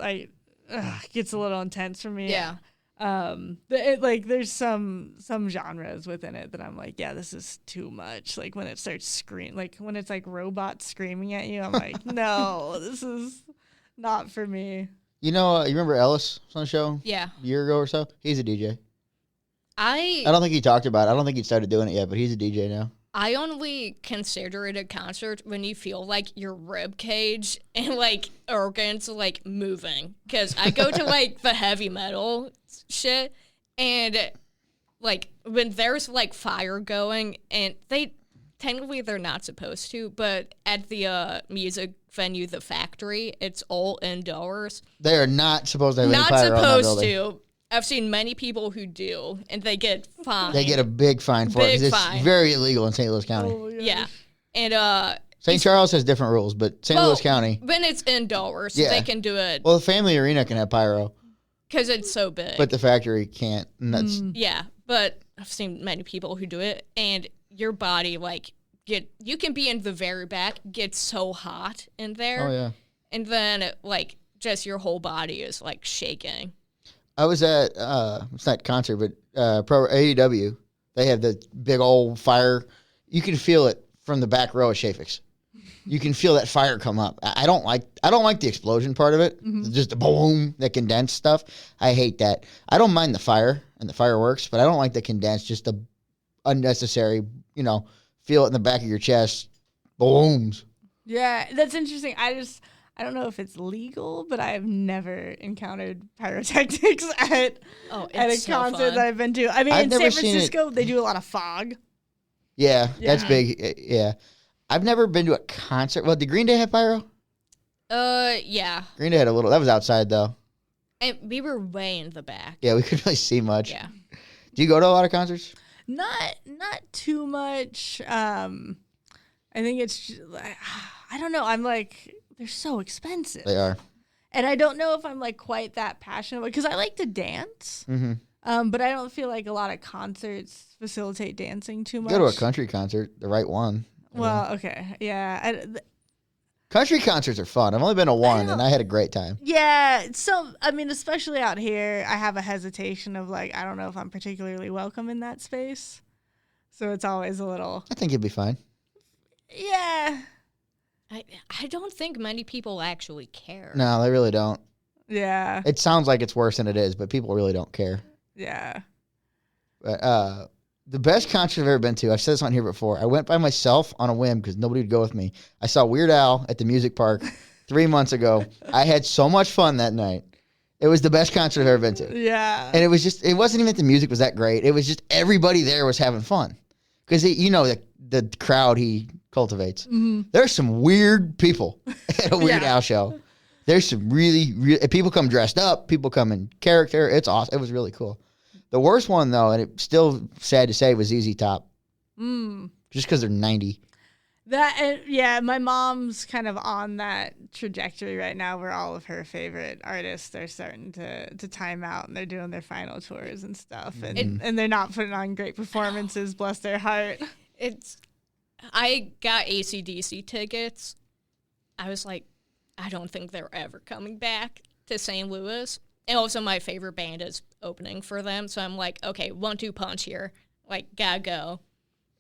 [SPEAKER 3] gets a little intense for me.
[SPEAKER 2] Yeah.
[SPEAKER 3] There's some genres within it that I'm like, yeah, this is too much. Like when it starts screaming, like when it's like robots screaming at you, I'm like, no, this is not for me.
[SPEAKER 1] You remember Ellis on the show?
[SPEAKER 2] Yeah.
[SPEAKER 1] A year ago or so? He's a DJ.
[SPEAKER 2] I
[SPEAKER 1] don't think he talked about it. I don't think he started doing it yet, but he's a DJ now.
[SPEAKER 2] I only consider it a concert when you feel like your rib cage and like organs like moving. Because I go to like the heavy metal shit, and like when there's like fire going, and technically they're not supposed to, but at the music venue, the Factory, it's all indoors.
[SPEAKER 1] They are not supposed to have any
[SPEAKER 2] Not
[SPEAKER 1] fire on that
[SPEAKER 2] supposed
[SPEAKER 1] building.
[SPEAKER 2] to. I've seen many people who do, and they get fined.
[SPEAKER 1] They get a big fine for it because it's very illegal in St. Louis County.
[SPEAKER 3] Oh,
[SPEAKER 2] Yeah. And
[SPEAKER 1] St. Charles has different rules, but St. Louis County.
[SPEAKER 2] When it's indoors, they can do it.
[SPEAKER 1] Well, the Family Arena can have pyro.
[SPEAKER 2] Because it's so big.
[SPEAKER 1] But the Factory can't. And that's
[SPEAKER 2] Yeah, but I've seen many people who do it, and your body, like, you can be in the very back, get so hot in there.
[SPEAKER 1] Oh, yeah.
[SPEAKER 2] And then, like, just your whole body is, like, shaking.
[SPEAKER 1] I was at, it's not concert, but Pro AEW. They have the big old fire. You can feel it from the back row of Shafix. You can feel that fire come up. I don't like the explosion part of it. Just the boom, the condensed stuff. I hate that. I don't mind the fire and the fireworks, but I don't like the condensed, just the unnecessary, feel it in the back of your chest. Booms.
[SPEAKER 3] Yeah, that's interesting. I I don't know if it's legal, but I have never encountered pyrotechnics at a
[SPEAKER 2] so
[SPEAKER 3] concert
[SPEAKER 2] fun.
[SPEAKER 3] that I've been to. I mean,
[SPEAKER 1] I've
[SPEAKER 3] in
[SPEAKER 1] never
[SPEAKER 3] San
[SPEAKER 1] seen
[SPEAKER 3] Francisco, they do a lot of fog.
[SPEAKER 1] Yeah, that's
[SPEAKER 3] Yeah.
[SPEAKER 1] big. Yeah. I've never been to a concert. Well, did Green Day have pyro?
[SPEAKER 2] Yeah.
[SPEAKER 1] Green Day had a little. That was outside, though.
[SPEAKER 2] And we were way in the back.
[SPEAKER 1] Yeah, we couldn't really see much.
[SPEAKER 2] Yeah.
[SPEAKER 1] Do you go to a lot of concerts?
[SPEAKER 3] Not too much. I think it's just, like, I don't know. I'm like, they're so expensive.
[SPEAKER 1] They are.
[SPEAKER 3] And I don't know if I'm like quite that passionate because I like to dance.
[SPEAKER 1] Mm-hmm.
[SPEAKER 3] But I don't feel like a lot of concerts facilitate dancing too much.
[SPEAKER 1] Go to a country concert, the right one.
[SPEAKER 3] Well, okay. Yeah.
[SPEAKER 1] Country concerts are fun. I've only been to one, and I had a great time.
[SPEAKER 3] Yeah. So, I mean, especially out here, I have a hesitation of like, I don't know if I'm particularly welcome in that space. So it's always a little.
[SPEAKER 1] I think you'd be fine.
[SPEAKER 3] Yeah.
[SPEAKER 2] I don't think many people actually care.
[SPEAKER 1] No, they really don't.
[SPEAKER 3] Yeah.
[SPEAKER 1] It sounds like it's worse than it is, but people really don't care.
[SPEAKER 3] Yeah.
[SPEAKER 1] But the best concert I've ever been to, I've said this on here before. I went by myself on a whim because nobody would go with me. I saw Weird Al at the Music Park 3 months ago. I had so much fun that night. It was the best concert I've ever been to.
[SPEAKER 3] Yeah.
[SPEAKER 1] And it wasn't even that the music was that great. It was just everybody there was having fun. Because, the crowd he cultivates.
[SPEAKER 3] Mm-hmm.
[SPEAKER 1] There's some weird people at a Weird Al show. There's some really, people come dressed up. People come in character. It's awesome. It was really cool. The worst one, though, and it's still sad to say, was ZZ Top. Just because they're 90.
[SPEAKER 3] My mom's kind of on that trajectory right now where all of her favorite artists are starting to time out and they're doing their final tours and stuff. And they're not putting on great performances, bless their heart.
[SPEAKER 2] I got AC/DC tickets. I was like, I don't think they're ever coming back to St. Louis. And also my favorite band is opening for them. So I'm like, okay, 1-2 punch here. Like, gotta go.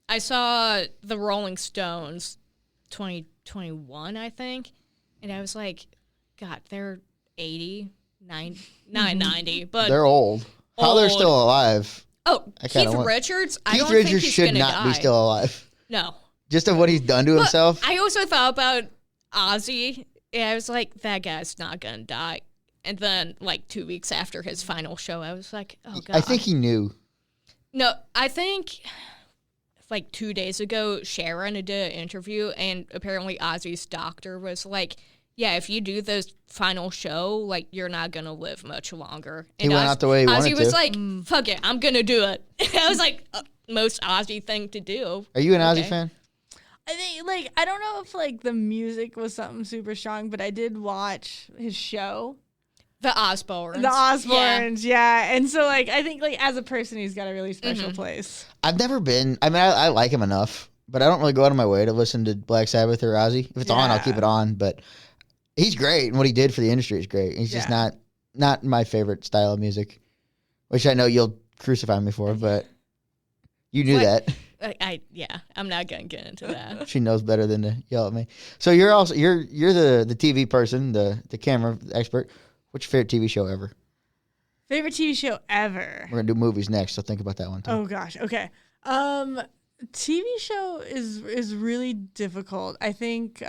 [SPEAKER 2] I saw the Rolling Stones 2021, I think. And I was like, God, they're 80, 90. But
[SPEAKER 1] They're old. How they're still alive.
[SPEAKER 2] Oh, Keith Richards? I don't think he's
[SPEAKER 1] should
[SPEAKER 2] gonna
[SPEAKER 1] not
[SPEAKER 2] die.
[SPEAKER 1] be still alive.
[SPEAKER 2] No.
[SPEAKER 1] Just of what he's done to himself.
[SPEAKER 2] I also thought about Ozzy. And I was like, that guy's not going to die. And then, like, 2 weeks after his final show, I was like, oh, God.
[SPEAKER 1] I think he knew.
[SPEAKER 2] No, I think, like, 2 days ago, Sharon did an interview, and apparently Ozzy's doctor was like, yeah, if you do this final show, like, you're not going to live much longer. And
[SPEAKER 1] He went out the way he wanted to.
[SPEAKER 2] Ozzy was like, fuck it, I'm going to do it. I was like, most Ozzy thing to do.
[SPEAKER 1] Are you an Ozzy fan?
[SPEAKER 3] I think, like, I don't know if, like, the music was something super strong, but I did watch his show.
[SPEAKER 2] The Osbournes.
[SPEAKER 3] The Osbournes, yeah. And so, like, I think, like, as a person, he's got a really special place.
[SPEAKER 1] I've never been. I mean, I like him enough, but I don't really go out of my way to listen to Black Sabbath or Ozzy. If it's on, I'll keep it on. But he's great, and what he did for the industry is great. He's just not my favorite style of music, which I know you'll crucify me for, but you knew that.
[SPEAKER 2] I'm not gonna get into that.
[SPEAKER 1] She knows better than to yell at me. So you're the TV person, the camera expert. What's your favorite TV show ever?
[SPEAKER 3] Favorite TV show ever?
[SPEAKER 1] We're gonna do movies next, so think about that one too.
[SPEAKER 3] Oh gosh, okay. TV show is really difficult. I think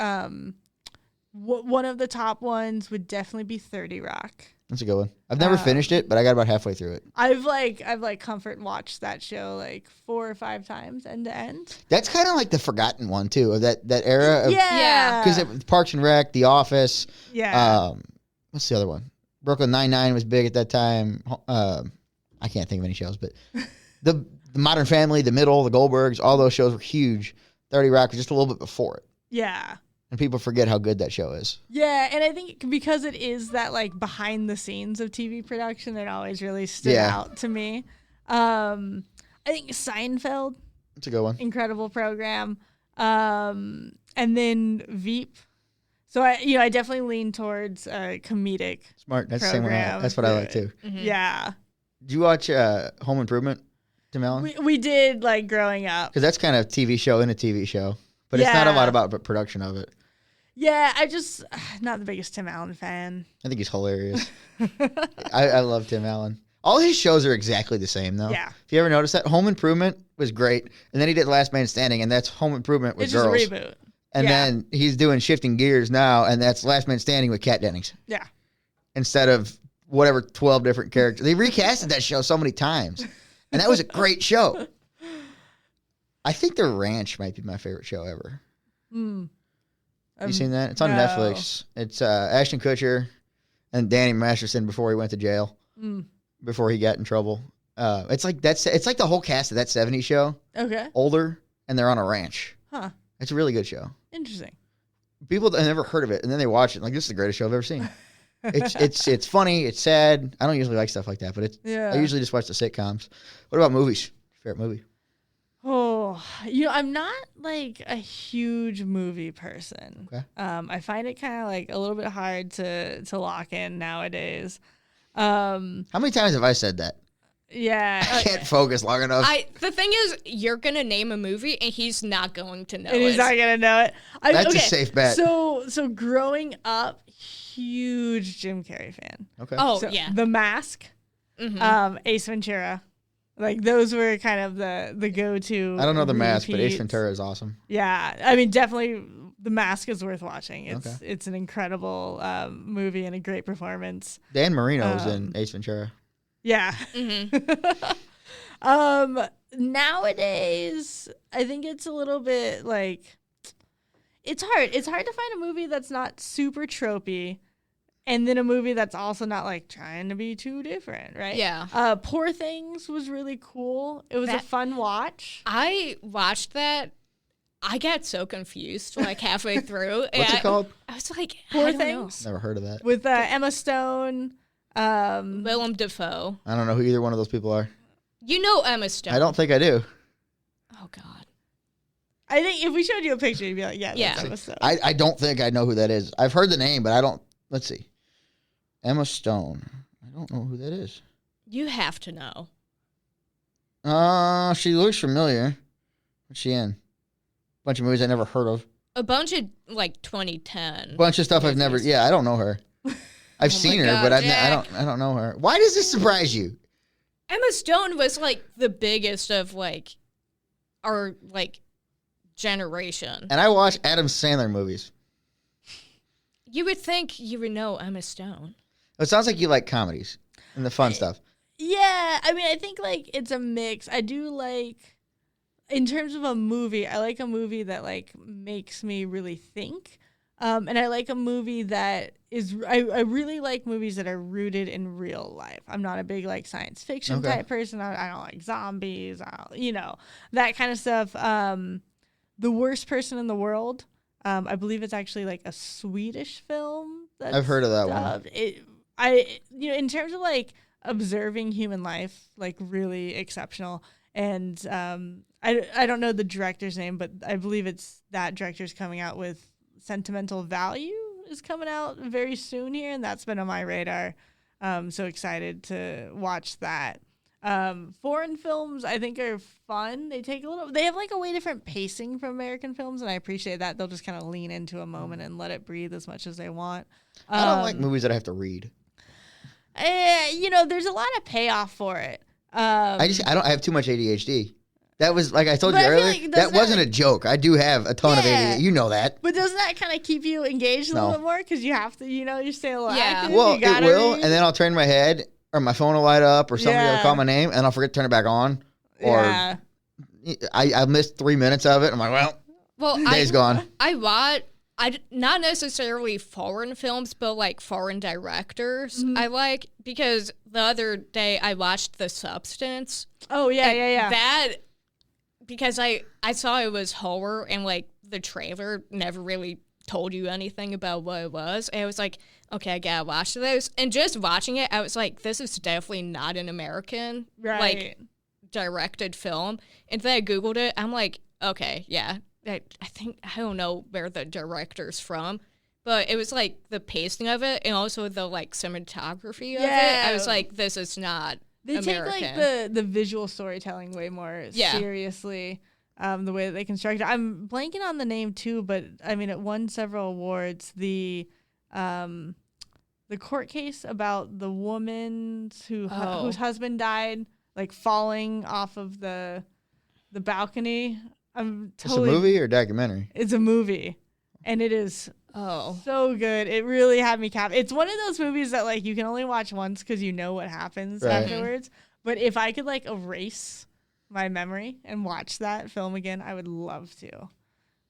[SPEAKER 3] one of the top ones would definitely be 30 Rock.
[SPEAKER 1] That's a good one. I've never finished it, but I got about halfway through it.
[SPEAKER 3] I've comfort watched that show like 4 or 5 times end to end.
[SPEAKER 1] That's kind of like the forgotten one too, of that era.
[SPEAKER 3] Yeah.
[SPEAKER 1] Because Parks and Rec, The Office.
[SPEAKER 3] Yeah.
[SPEAKER 1] What's the other one? Brooklyn Nine-Nine was big at that time. I can't think of any shows, but the Modern Family, The Middle, The Goldbergs, all those shows were huge. 30 Rock was just a little bit before it.
[SPEAKER 3] Yeah.
[SPEAKER 1] And people forget how good that show is.
[SPEAKER 3] Yeah, and I think because it is that like behind the scenes of TV production, it always really stood out to me. I think Seinfeld.
[SPEAKER 1] That's a good one.
[SPEAKER 3] Incredible program. And then Veep. So I definitely lean towards comedic.
[SPEAKER 1] Smart. That's
[SPEAKER 3] program.
[SPEAKER 1] That's what I like too.
[SPEAKER 3] Mm-hmm. Yeah.
[SPEAKER 1] Did you watch Home Improvement, Tim Allen?
[SPEAKER 3] We did like growing up.
[SPEAKER 1] Because that's kind of a TV show in a TV show, but it's not a lot about production of it.
[SPEAKER 3] Yeah, I just not the biggest Tim Allen fan.
[SPEAKER 1] I think he's hilarious. I love Tim Allen. All his shows are exactly the same, though.
[SPEAKER 3] Yeah.
[SPEAKER 1] If you ever noticed that, Home Improvement was great, and then he did Last Man Standing, and that's Home Improvement with
[SPEAKER 3] it's
[SPEAKER 1] girls.
[SPEAKER 3] just a reboot.
[SPEAKER 1] And then he's doing shifting gears now, and that's Last Man Standing with Kat Dennings.
[SPEAKER 3] Yeah.
[SPEAKER 1] Instead of whatever 12 different characters. They recasted that show so many times. And that was a great show. I think The Ranch might be my favorite show ever. Have you seen that? It's on Netflix. It's Ashton Kutcher and Danny Masterson before he went to jail. Before he got in trouble. It's like the whole cast of that 70s show. Okay. Older, and they're on a ranch. Huh. It's a really good show.
[SPEAKER 3] Interesting.
[SPEAKER 1] People that have never heard of it, and then they watch it, like, this is the greatest show I've ever seen. It's funny, it's sad. I don't usually like stuff like that, but I usually just watch the sitcoms. What about movies? Favorite movie?
[SPEAKER 3] Oh, I'm not like a huge movie person. Okay. I find it kind of like a little bit hard to lock in nowadays.
[SPEAKER 1] How many times have I said that?
[SPEAKER 3] Yeah.
[SPEAKER 1] I can't focus long enough.
[SPEAKER 2] The thing is, you're going to name a movie and he's not going to know
[SPEAKER 3] it. He's not going to know it.
[SPEAKER 1] That's a safe bet.
[SPEAKER 3] So growing up, huge Jim Carrey fan.
[SPEAKER 2] Okay. Oh, yeah.
[SPEAKER 3] The Mask, Ace Ventura. Like, those were kind of the go-to.
[SPEAKER 1] I don't know The Mask, but Ace Ventura is awesome.
[SPEAKER 3] Yeah. I mean, definitely The Mask is worth watching. It's an incredible movie and a great performance.
[SPEAKER 1] Dan Marino was in Ace Ventura.
[SPEAKER 3] Yeah. Nowadays, I think it's a little bit like, it's hard. It's hard to find a movie that's not super tropey, and then a movie that's also not like trying to be too different, right?
[SPEAKER 2] Yeah.
[SPEAKER 3] Poor Things was really cool. It was a fun watch.
[SPEAKER 2] I watched that. I got so confused like halfway through.
[SPEAKER 1] What's it called?
[SPEAKER 2] I was like,
[SPEAKER 3] Poor Things.
[SPEAKER 1] Never heard of that.
[SPEAKER 3] With Emma Stone.
[SPEAKER 2] Willem Dafoe.
[SPEAKER 1] I don't know who either one of those people are.
[SPEAKER 2] You know Emma Stone.
[SPEAKER 1] I don't think I do.
[SPEAKER 2] Oh, God.
[SPEAKER 3] I think if we showed you a picture, you'd be like, yeah. That's Emma Stone.
[SPEAKER 1] I don't think I know who that is. I've heard the name, but I don't. Let's see. Emma Stone. I don't know who that is.
[SPEAKER 2] You have to know.
[SPEAKER 1] She looks familiar. What's she in? A bunch of movies I never heard of.
[SPEAKER 2] A bunch of, like, 2010.
[SPEAKER 1] Bunch of stuff I've never. Yeah, I don't know her. I've seen her, but I don't know her. Why does this surprise you?
[SPEAKER 2] Emma Stone was like the biggest of like our like generation.
[SPEAKER 1] And I watch Adam Sandler movies.
[SPEAKER 2] You would think you would know Emma Stone.
[SPEAKER 1] It sounds like you like comedies and the fun stuff.
[SPEAKER 3] Yeah, I mean, I think like it's a mix. I do like, in terms of a movie, I like a movie that like makes me really think. And I like a movie that is, I really like movies that are rooted in real life. I'm not a big like science fiction type person. I don't like zombies, that kind of stuff. The Worst Person in the World. I believe it's actually like a Swedish film.
[SPEAKER 1] I've heard of that one.
[SPEAKER 3] In terms of like observing human life, like really exceptional. And I don't know the director's name, but I believe it's that director's coming out with Sentimental Value is coming out very soon here, and that's been on my radar. So excited to watch that. Foreign films I think are fun. They have like a way different pacing from American films, and I appreciate that. They'll just kind of lean into a moment and let it breathe as much as they want.
[SPEAKER 1] I don't like movies that I have to read.
[SPEAKER 3] There's a lot of payoff for it.
[SPEAKER 1] I have too much ADHD. That was, like I told you earlier, like, that wasn't a joke. I do have a ton of ADHD. You know that.
[SPEAKER 3] But doesn't that kind of keep you engaged a little bit more? Because you have to, you stay a little active.
[SPEAKER 1] Well, it will, and then I'll turn my head, or my phone will light up, or somebody will call my name, and I'll forget to turn it back on. Or I missed 3 minutes of it. I'm like, day's gone.
[SPEAKER 2] Not necessarily foreign films, but like foreign directors. I like, because the other day I watched The Substance.
[SPEAKER 3] Oh, yeah.
[SPEAKER 2] That... Because I saw it was horror, and like the trailer never really told you anything about what it was. And I was like, okay, I gotta watch those. And just watching it, I was like, this is definitely not an American like directed film. And then I Googled it. I'm like, okay, yeah. I don't know where the director's from, but it was like the pacing of it and also the like cinematography of it. I was like, this is not
[SPEAKER 3] They
[SPEAKER 2] American.
[SPEAKER 3] take like the visual storytelling way more seriously, the way that they construct it. I'm blanking on the name too, but I mean it won several awards. The court case about the woman whose husband died, like falling off of the balcony.
[SPEAKER 1] It's a movie or a documentary?
[SPEAKER 3] It's a movie. and it is
[SPEAKER 2] Oh.
[SPEAKER 3] so good. It really had me It's one of those movies that like you can only watch once because you know what happens afterwards. But if I could like erase my memory and watch that film again, I would love to.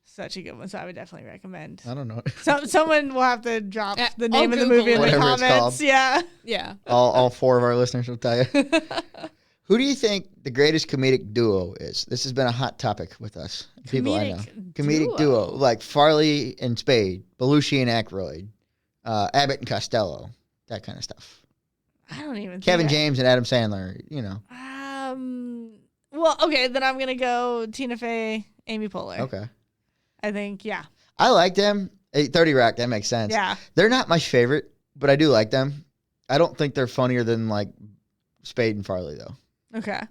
[SPEAKER 3] Such a good one. So I would definitely recommend.
[SPEAKER 1] I don't know.
[SPEAKER 3] Someone will have to drop the name of the
[SPEAKER 2] Google
[SPEAKER 3] movie in the
[SPEAKER 1] whatever it's
[SPEAKER 3] comments.
[SPEAKER 1] called.
[SPEAKER 3] Yeah.
[SPEAKER 2] Yeah.
[SPEAKER 1] All 4 of our listeners will tell you. Who do you think the greatest comedic duo is? This has been a hot topic with us. People I know. Comedic duo. Like Farley and Spade, Belushi and Aykroyd, Abbott and Costello, that kind of stuff.
[SPEAKER 3] I don't even
[SPEAKER 1] Kevin James and Adam Sandler, you know.
[SPEAKER 3] Well, okay, then I'm going to go Tina Fey, Amy Poehler.
[SPEAKER 1] Okay.
[SPEAKER 3] I think, yeah.
[SPEAKER 1] I like them. 30 Rock, that makes sense.
[SPEAKER 3] Yeah.
[SPEAKER 1] They're not my favorite, but I do like them. I don't think they're funnier than like Spade and Farley, though.
[SPEAKER 3] Okay.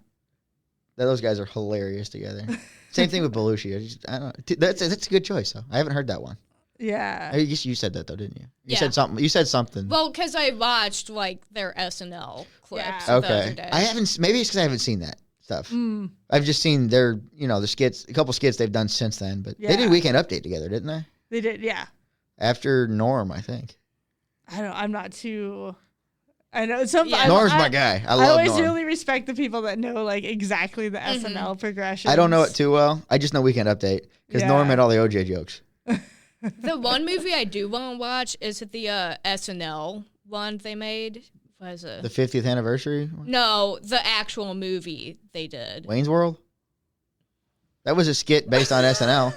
[SPEAKER 1] Those guys are hilarious together. Same thing with Belushi. I don't know. That's a good choice, though. I haven't heard that one.
[SPEAKER 3] Yeah.
[SPEAKER 1] I guess you said that, though, didn't you? You
[SPEAKER 2] Yeah.
[SPEAKER 1] said something. You said something.
[SPEAKER 2] Well, because I watched like their SNL clips
[SPEAKER 3] Yeah.
[SPEAKER 2] the other
[SPEAKER 1] Okay.
[SPEAKER 2] day.
[SPEAKER 1] I haven't. Maybe it's because I haven't seen that stuff.
[SPEAKER 3] Mm.
[SPEAKER 1] I've just seen their, the skits, a couple skits they've done since then. But they
[SPEAKER 3] Yeah.
[SPEAKER 1] did Weekend Update together, didn't they?
[SPEAKER 3] They did, yeah.
[SPEAKER 1] After Norm, I think.
[SPEAKER 3] I'm not too. I know some.
[SPEAKER 2] Yeah.
[SPEAKER 1] Norm's my guy. I love
[SPEAKER 3] I always
[SPEAKER 1] Norm.
[SPEAKER 3] really respect the people that know like exactly the SNL progression.
[SPEAKER 1] I don't know it too well. I just know Weekend Update because
[SPEAKER 3] Yeah.
[SPEAKER 1] Norm had all the OJ jokes.
[SPEAKER 2] The one movie I do want to watch is the SNL one they made. What is it?
[SPEAKER 1] The 50th anniversary one?
[SPEAKER 2] No, the actual movie they did.
[SPEAKER 1] Wayne's World? That was a skit based on SNL.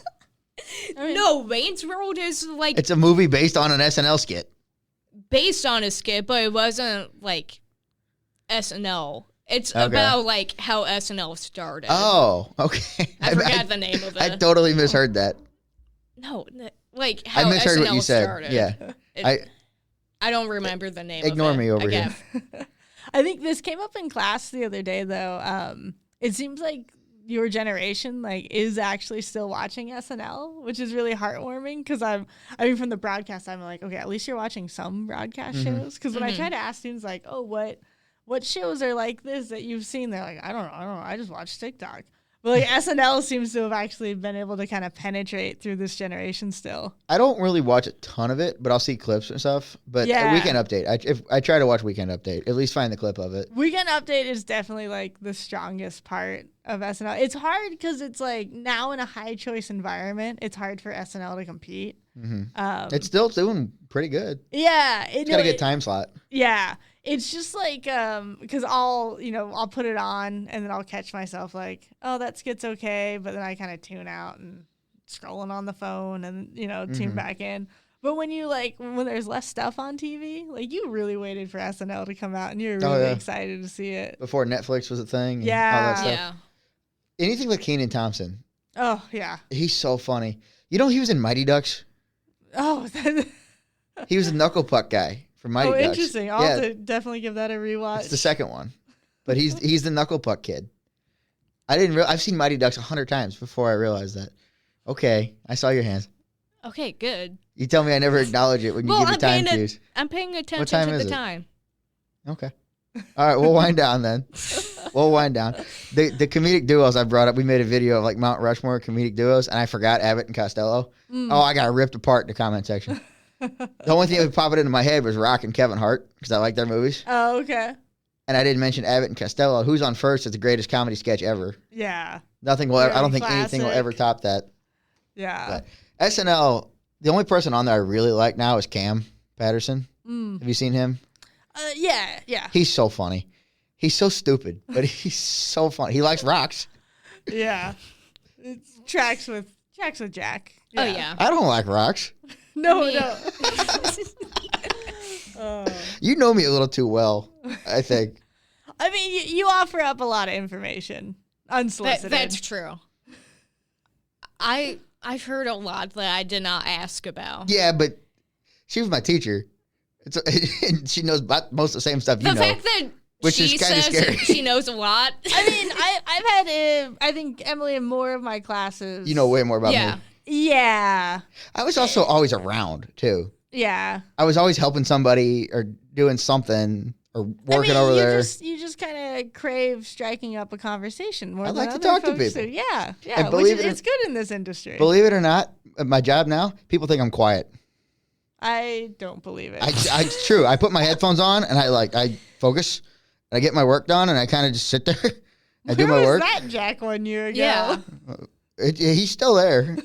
[SPEAKER 2] No, Wayne's World is like
[SPEAKER 1] It's a movie based on an SNL skit.
[SPEAKER 2] based on a skit, but it wasn't like SNL. It's
[SPEAKER 1] Okay.
[SPEAKER 2] about like how SNL started.
[SPEAKER 1] Oh, okay.
[SPEAKER 2] I forgot the name of it.
[SPEAKER 1] I totally misheard that.
[SPEAKER 2] No, like how
[SPEAKER 1] I misheard
[SPEAKER 2] SNL
[SPEAKER 1] what you said.
[SPEAKER 2] started.
[SPEAKER 1] Yeah.
[SPEAKER 2] I don't remember the name
[SPEAKER 1] Ignore
[SPEAKER 2] of it.
[SPEAKER 1] me over
[SPEAKER 2] I
[SPEAKER 1] here.
[SPEAKER 2] guess.
[SPEAKER 3] I think this came up in class the other day though. It seems like your generation like is actually still watching SNL, which is really heartwarming because from the broadcast I'm like, okay, at least you're watching some broadcast shows. Because when I try to ask students like, oh, what shows are like this that you've seen, they're like, I don't know, I just watch TikTok. But like SNL seems to have actually been able to kind of penetrate through this generation still.
[SPEAKER 1] I don't really watch a ton of it, but I'll see clips and stuff. But
[SPEAKER 3] Yeah.
[SPEAKER 1] Weekend Update, if I try to watch Weekend Update, at least find the clip of it.
[SPEAKER 3] Weekend Update is definitely like the strongest part of SNL. It's hard because it's like now in a high choice environment, it's hard for SNL to compete.
[SPEAKER 1] It's still doing pretty good.
[SPEAKER 3] Yeah,
[SPEAKER 1] It's got a good time slot.
[SPEAKER 3] Yeah, it's just like because I'll put it on and then I'll catch myself like, oh, that skit's okay, but then I kind of tune out and scrolling on the phone and tune back in. But when when there's less stuff on TV, like you really waited for SNL to come out and you're really excited to see it.
[SPEAKER 1] Before Netflix was a thing. And
[SPEAKER 3] Yeah.
[SPEAKER 1] all that stuff.
[SPEAKER 2] Yeah.
[SPEAKER 1] Anything with Kenan Thompson.
[SPEAKER 3] Oh yeah.
[SPEAKER 1] He's so funny. He was in Mighty Ducks.
[SPEAKER 3] Oh.
[SPEAKER 1] He was the knuckle puck guy from Mighty Ducks.
[SPEAKER 3] Interesting. I'll have to definitely give that a rewatch.
[SPEAKER 1] It's the second one, but he's the knuckle puck kid. I've seen Mighty Ducks 100 times before I realized that. Okay, I saw your hands.
[SPEAKER 2] Okay, good.
[SPEAKER 1] You tell me I never acknowledge it when you give me time cues.
[SPEAKER 2] I'm paying attention
[SPEAKER 1] time
[SPEAKER 2] to
[SPEAKER 1] is
[SPEAKER 2] the
[SPEAKER 1] it?
[SPEAKER 2] time.
[SPEAKER 1] Okay. All right, we'll wind down then. We'll wind down. The comedic duos I brought up, we made a video of like Mount Rushmore comedic duos, and I forgot Abbott and Costello. Oh, I got ripped apart in the comment section. The only thing that would pop it into my head was Rock and Kevin Hart because I like their movies.
[SPEAKER 3] Oh, okay.
[SPEAKER 1] And I didn't mention Abbott and Costello. Who's on first is the greatest comedy sketch ever.
[SPEAKER 3] Yeah.
[SPEAKER 1] Nothing will. I don't
[SPEAKER 3] Very
[SPEAKER 1] think anything will
[SPEAKER 3] classic.
[SPEAKER 1] ever top that.
[SPEAKER 3] Yeah.
[SPEAKER 1] But SNL. The only person on there I really like now is Cam Patterson. Have you seen him?
[SPEAKER 3] Yeah.
[SPEAKER 1] He's so funny. He's so stupid, but he's so funny. He likes rocks.
[SPEAKER 3] Yeah. It's tracks with Jack.
[SPEAKER 2] Oh yeah.
[SPEAKER 1] I don't like rocks.
[SPEAKER 3] No,
[SPEAKER 2] Me.
[SPEAKER 3] no. Oh.
[SPEAKER 1] You know me a little too well, I think.
[SPEAKER 3] I mean, you offer up a lot of information unsolicited.
[SPEAKER 2] That's true. I've heard a lot that I did not ask about.
[SPEAKER 1] Yeah, but she was my teacher. And she knows about most of the same stuff you
[SPEAKER 2] The
[SPEAKER 1] know.
[SPEAKER 2] fact that
[SPEAKER 1] Which
[SPEAKER 2] she
[SPEAKER 1] is kinda
[SPEAKER 2] says
[SPEAKER 1] scary.
[SPEAKER 2] she knows a lot.
[SPEAKER 3] I mean, I've had, I think, Emily in more of my classes.
[SPEAKER 1] You know way more about
[SPEAKER 2] Yeah.
[SPEAKER 1] me.
[SPEAKER 3] Yeah.
[SPEAKER 1] I was also always around, too.
[SPEAKER 3] Yeah.
[SPEAKER 1] I was always helping somebody or doing something or working over there.
[SPEAKER 3] You just kind of crave striking up a conversation more
[SPEAKER 1] I
[SPEAKER 3] than
[SPEAKER 1] like to
[SPEAKER 3] other
[SPEAKER 1] talk to
[SPEAKER 3] folks
[SPEAKER 1] people.
[SPEAKER 3] do. Yeah.
[SPEAKER 1] And believe
[SPEAKER 3] it's good in this industry.
[SPEAKER 1] Believe it or not, at my job now, people think I'm quiet.
[SPEAKER 3] I don't believe it.
[SPEAKER 1] It's true. I put my headphones on and I focus and I get my work done and I kind of just sit there. I do my work.
[SPEAKER 3] Where was that Jack 1 year ago?
[SPEAKER 2] Yeah.
[SPEAKER 1] He's still there.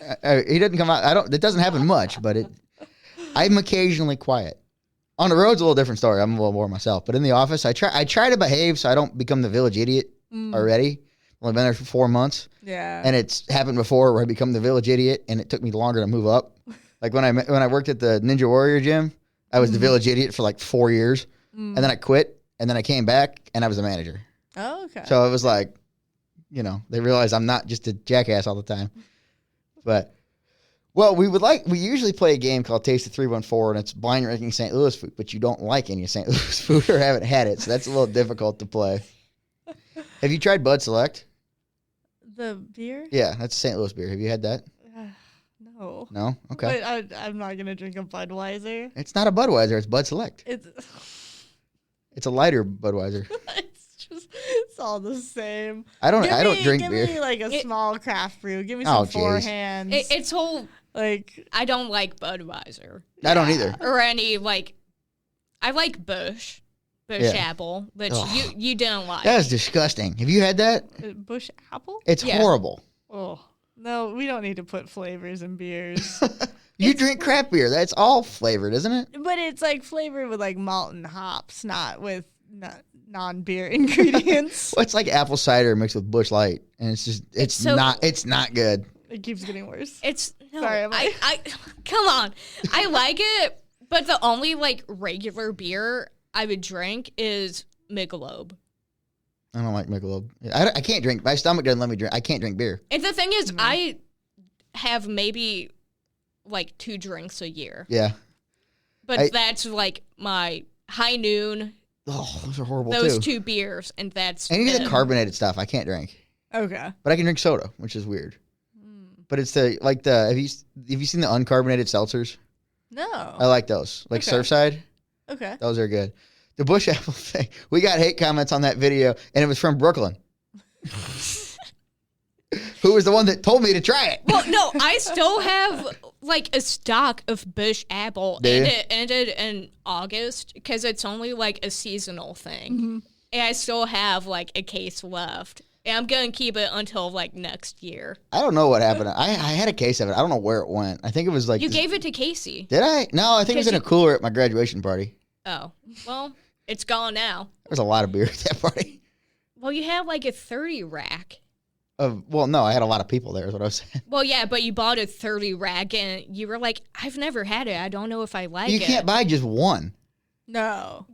[SPEAKER 1] He doesn't come out. It doesn't happen much, but I'm occasionally quiet. On the road's a little different story. I'm a little more myself. But in the office, I try to behave so I don't become the village idiot already. I've only been there for 4 months.
[SPEAKER 3] Yeah.
[SPEAKER 1] And it's happened before where I become the village idiot, and it took me longer to move up. Like when I worked at the Ninja Warrior gym, I was the village idiot for like 4 years, and then I quit, and then I came back, and I was the manager.
[SPEAKER 3] Oh, okay.
[SPEAKER 1] So it was like, they realize I'm not just a jackass all the time. But, well, we usually play a game called Taste of 314, and it's blind ranking St. Louis food, but you don't like any St. Louis food or haven't had it, so that's a little difficult to play. Have you tried Bud Select?
[SPEAKER 3] The beer?
[SPEAKER 1] Yeah, that's a St. Louis beer. Have you had that?
[SPEAKER 3] No.
[SPEAKER 1] No? Okay.
[SPEAKER 3] But I'm not going to drink a Budweiser.
[SPEAKER 1] It's not a Budweiser. It's Bud Select. It's a lighter Budweiser.
[SPEAKER 3] It's all the same.
[SPEAKER 1] I don't drink beer.
[SPEAKER 3] Give me like a small craft brew. Give me some four hands.
[SPEAKER 2] It's whole.
[SPEAKER 3] Like
[SPEAKER 2] I don't like Budweiser.
[SPEAKER 1] I don't either.
[SPEAKER 2] Or any I like Bush Apple, which you don't like.
[SPEAKER 1] That is disgusting. Have you had that?
[SPEAKER 3] Bush Apple?
[SPEAKER 1] It's horrible.
[SPEAKER 3] Oh no, we don't need to put flavors in beers.
[SPEAKER 1] You drink craft beer. That's all flavored, isn't it?
[SPEAKER 3] But it's like flavored with like malt and hops, not with non-beer ingredients.
[SPEAKER 1] Well, it's like apple cider mixed with Bush Light, and it's not good.
[SPEAKER 3] It keeps getting worse.
[SPEAKER 2] Sorry, I come on. I like it, but the only like regular beer I would drink is Michelob.
[SPEAKER 1] I don't like Michelob. I can't drink. My stomach doesn't let me drink. I can't drink beer.
[SPEAKER 2] And the thing is, I have maybe like 2 drinks a year.
[SPEAKER 1] Yeah.
[SPEAKER 2] But that's like my high noon.
[SPEAKER 1] Oh, those are horrible
[SPEAKER 2] Those
[SPEAKER 1] too.
[SPEAKER 2] 2 beers, and that's
[SPEAKER 1] any of the carbonated stuff I can't drink.
[SPEAKER 3] Okay.
[SPEAKER 1] But I can drink soda, which is weird. But it's have you seen the uncarbonate seltzers?
[SPEAKER 3] No.
[SPEAKER 1] I like those. Like Surfside.
[SPEAKER 3] Okay.
[SPEAKER 1] Those are good. The Bush Apple thing. We got hate comments on that video, and it was from Brooklyn. Who was the one that told me to try it?
[SPEAKER 2] Well, no, I still have like a stock of Bush Apple, and it ended in August because it's only like a seasonal thing. Mm-hmm. And I still have like a case left. And I'm going to keep it until like next year.
[SPEAKER 1] I don't know what happened. I had a case of it. I don't know where it went. I think it was like...
[SPEAKER 2] You gave it to Casey.
[SPEAKER 1] Did I? No, I think it was in a cooler at my graduation party.
[SPEAKER 2] Oh, well, it's gone now.
[SPEAKER 1] There was a lot of beer at that party.
[SPEAKER 2] Well, you had like a 30 rack.
[SPEAKER 1] Well, no, I had a lot of people there is what I was saying.
[SPEAKER 2] Well, yeah, but you bought a 30 rack and you were like, I've never had it. I don't know if I like it.
[SPEAKER 1] You can't buy just one.
[SPEAKER 3] No.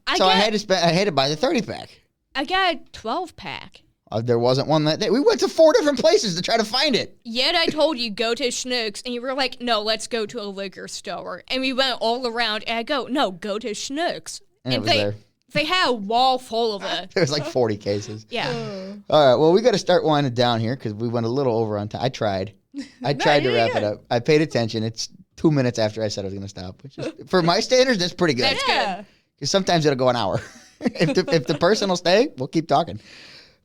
[SPEAKER 1] I had to buy the 30 pack.
[SPEAKER 2] I got a 12 pack.
[SPEAKER 1] There wasn't one that day. We went to 4 different places to try to find it.
[SPEAKER 2] Yet I told you, go to Schnucks, and you were like, no, let's go to a liquor store. And we went all around, and I go, no, go to Schnucks.
[SPEAKER 1] And it was there.
[SPEAKER 2] They had a wall full of it.
[SPEAKER 1] There was like 40 cases.
[SPEAKER 2] Yeah.
[SPEAKER 1] All right, well, we got to start winding down here because we went a little over on time. I tried to wrap it up. I paid attention. It's 2 minutes after I said I was going to stop, which is, for my standards, that's pretty good.
[SPEAKER 2] That's good.
[SPEAKER 1] Because sometimes it'll go an hour. if the person will stay, we'll keep talking.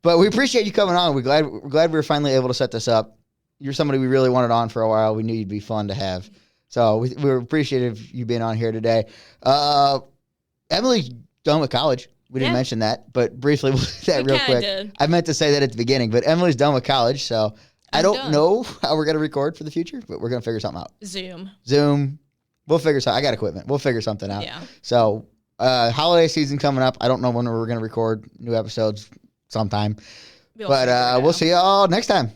[SPEAKER 1] But we appreciate you coming on. We're glad we were finally able to set this up. You're somebody we really wanted on for a while. We knew you'd be fun to have. So we were appreciative of you being on here today. Emily's done with college. We didn't mention that, but briefly, real quick.
[SPEAKER 2] Did.
[SPEAKER 1] I meant to say that at the beginning, but Emily's done with college, so I don't know how we're going to record for the future, but we're going to figure something out. Zoom. We'll figure something. I got equipment. We'll figure something out.
[SPEAKER 2] Yeah.
[SPEAKER 1] So holiday season coming up. I don't know when we're going to record new episodes sometime. But we'll see you all next time.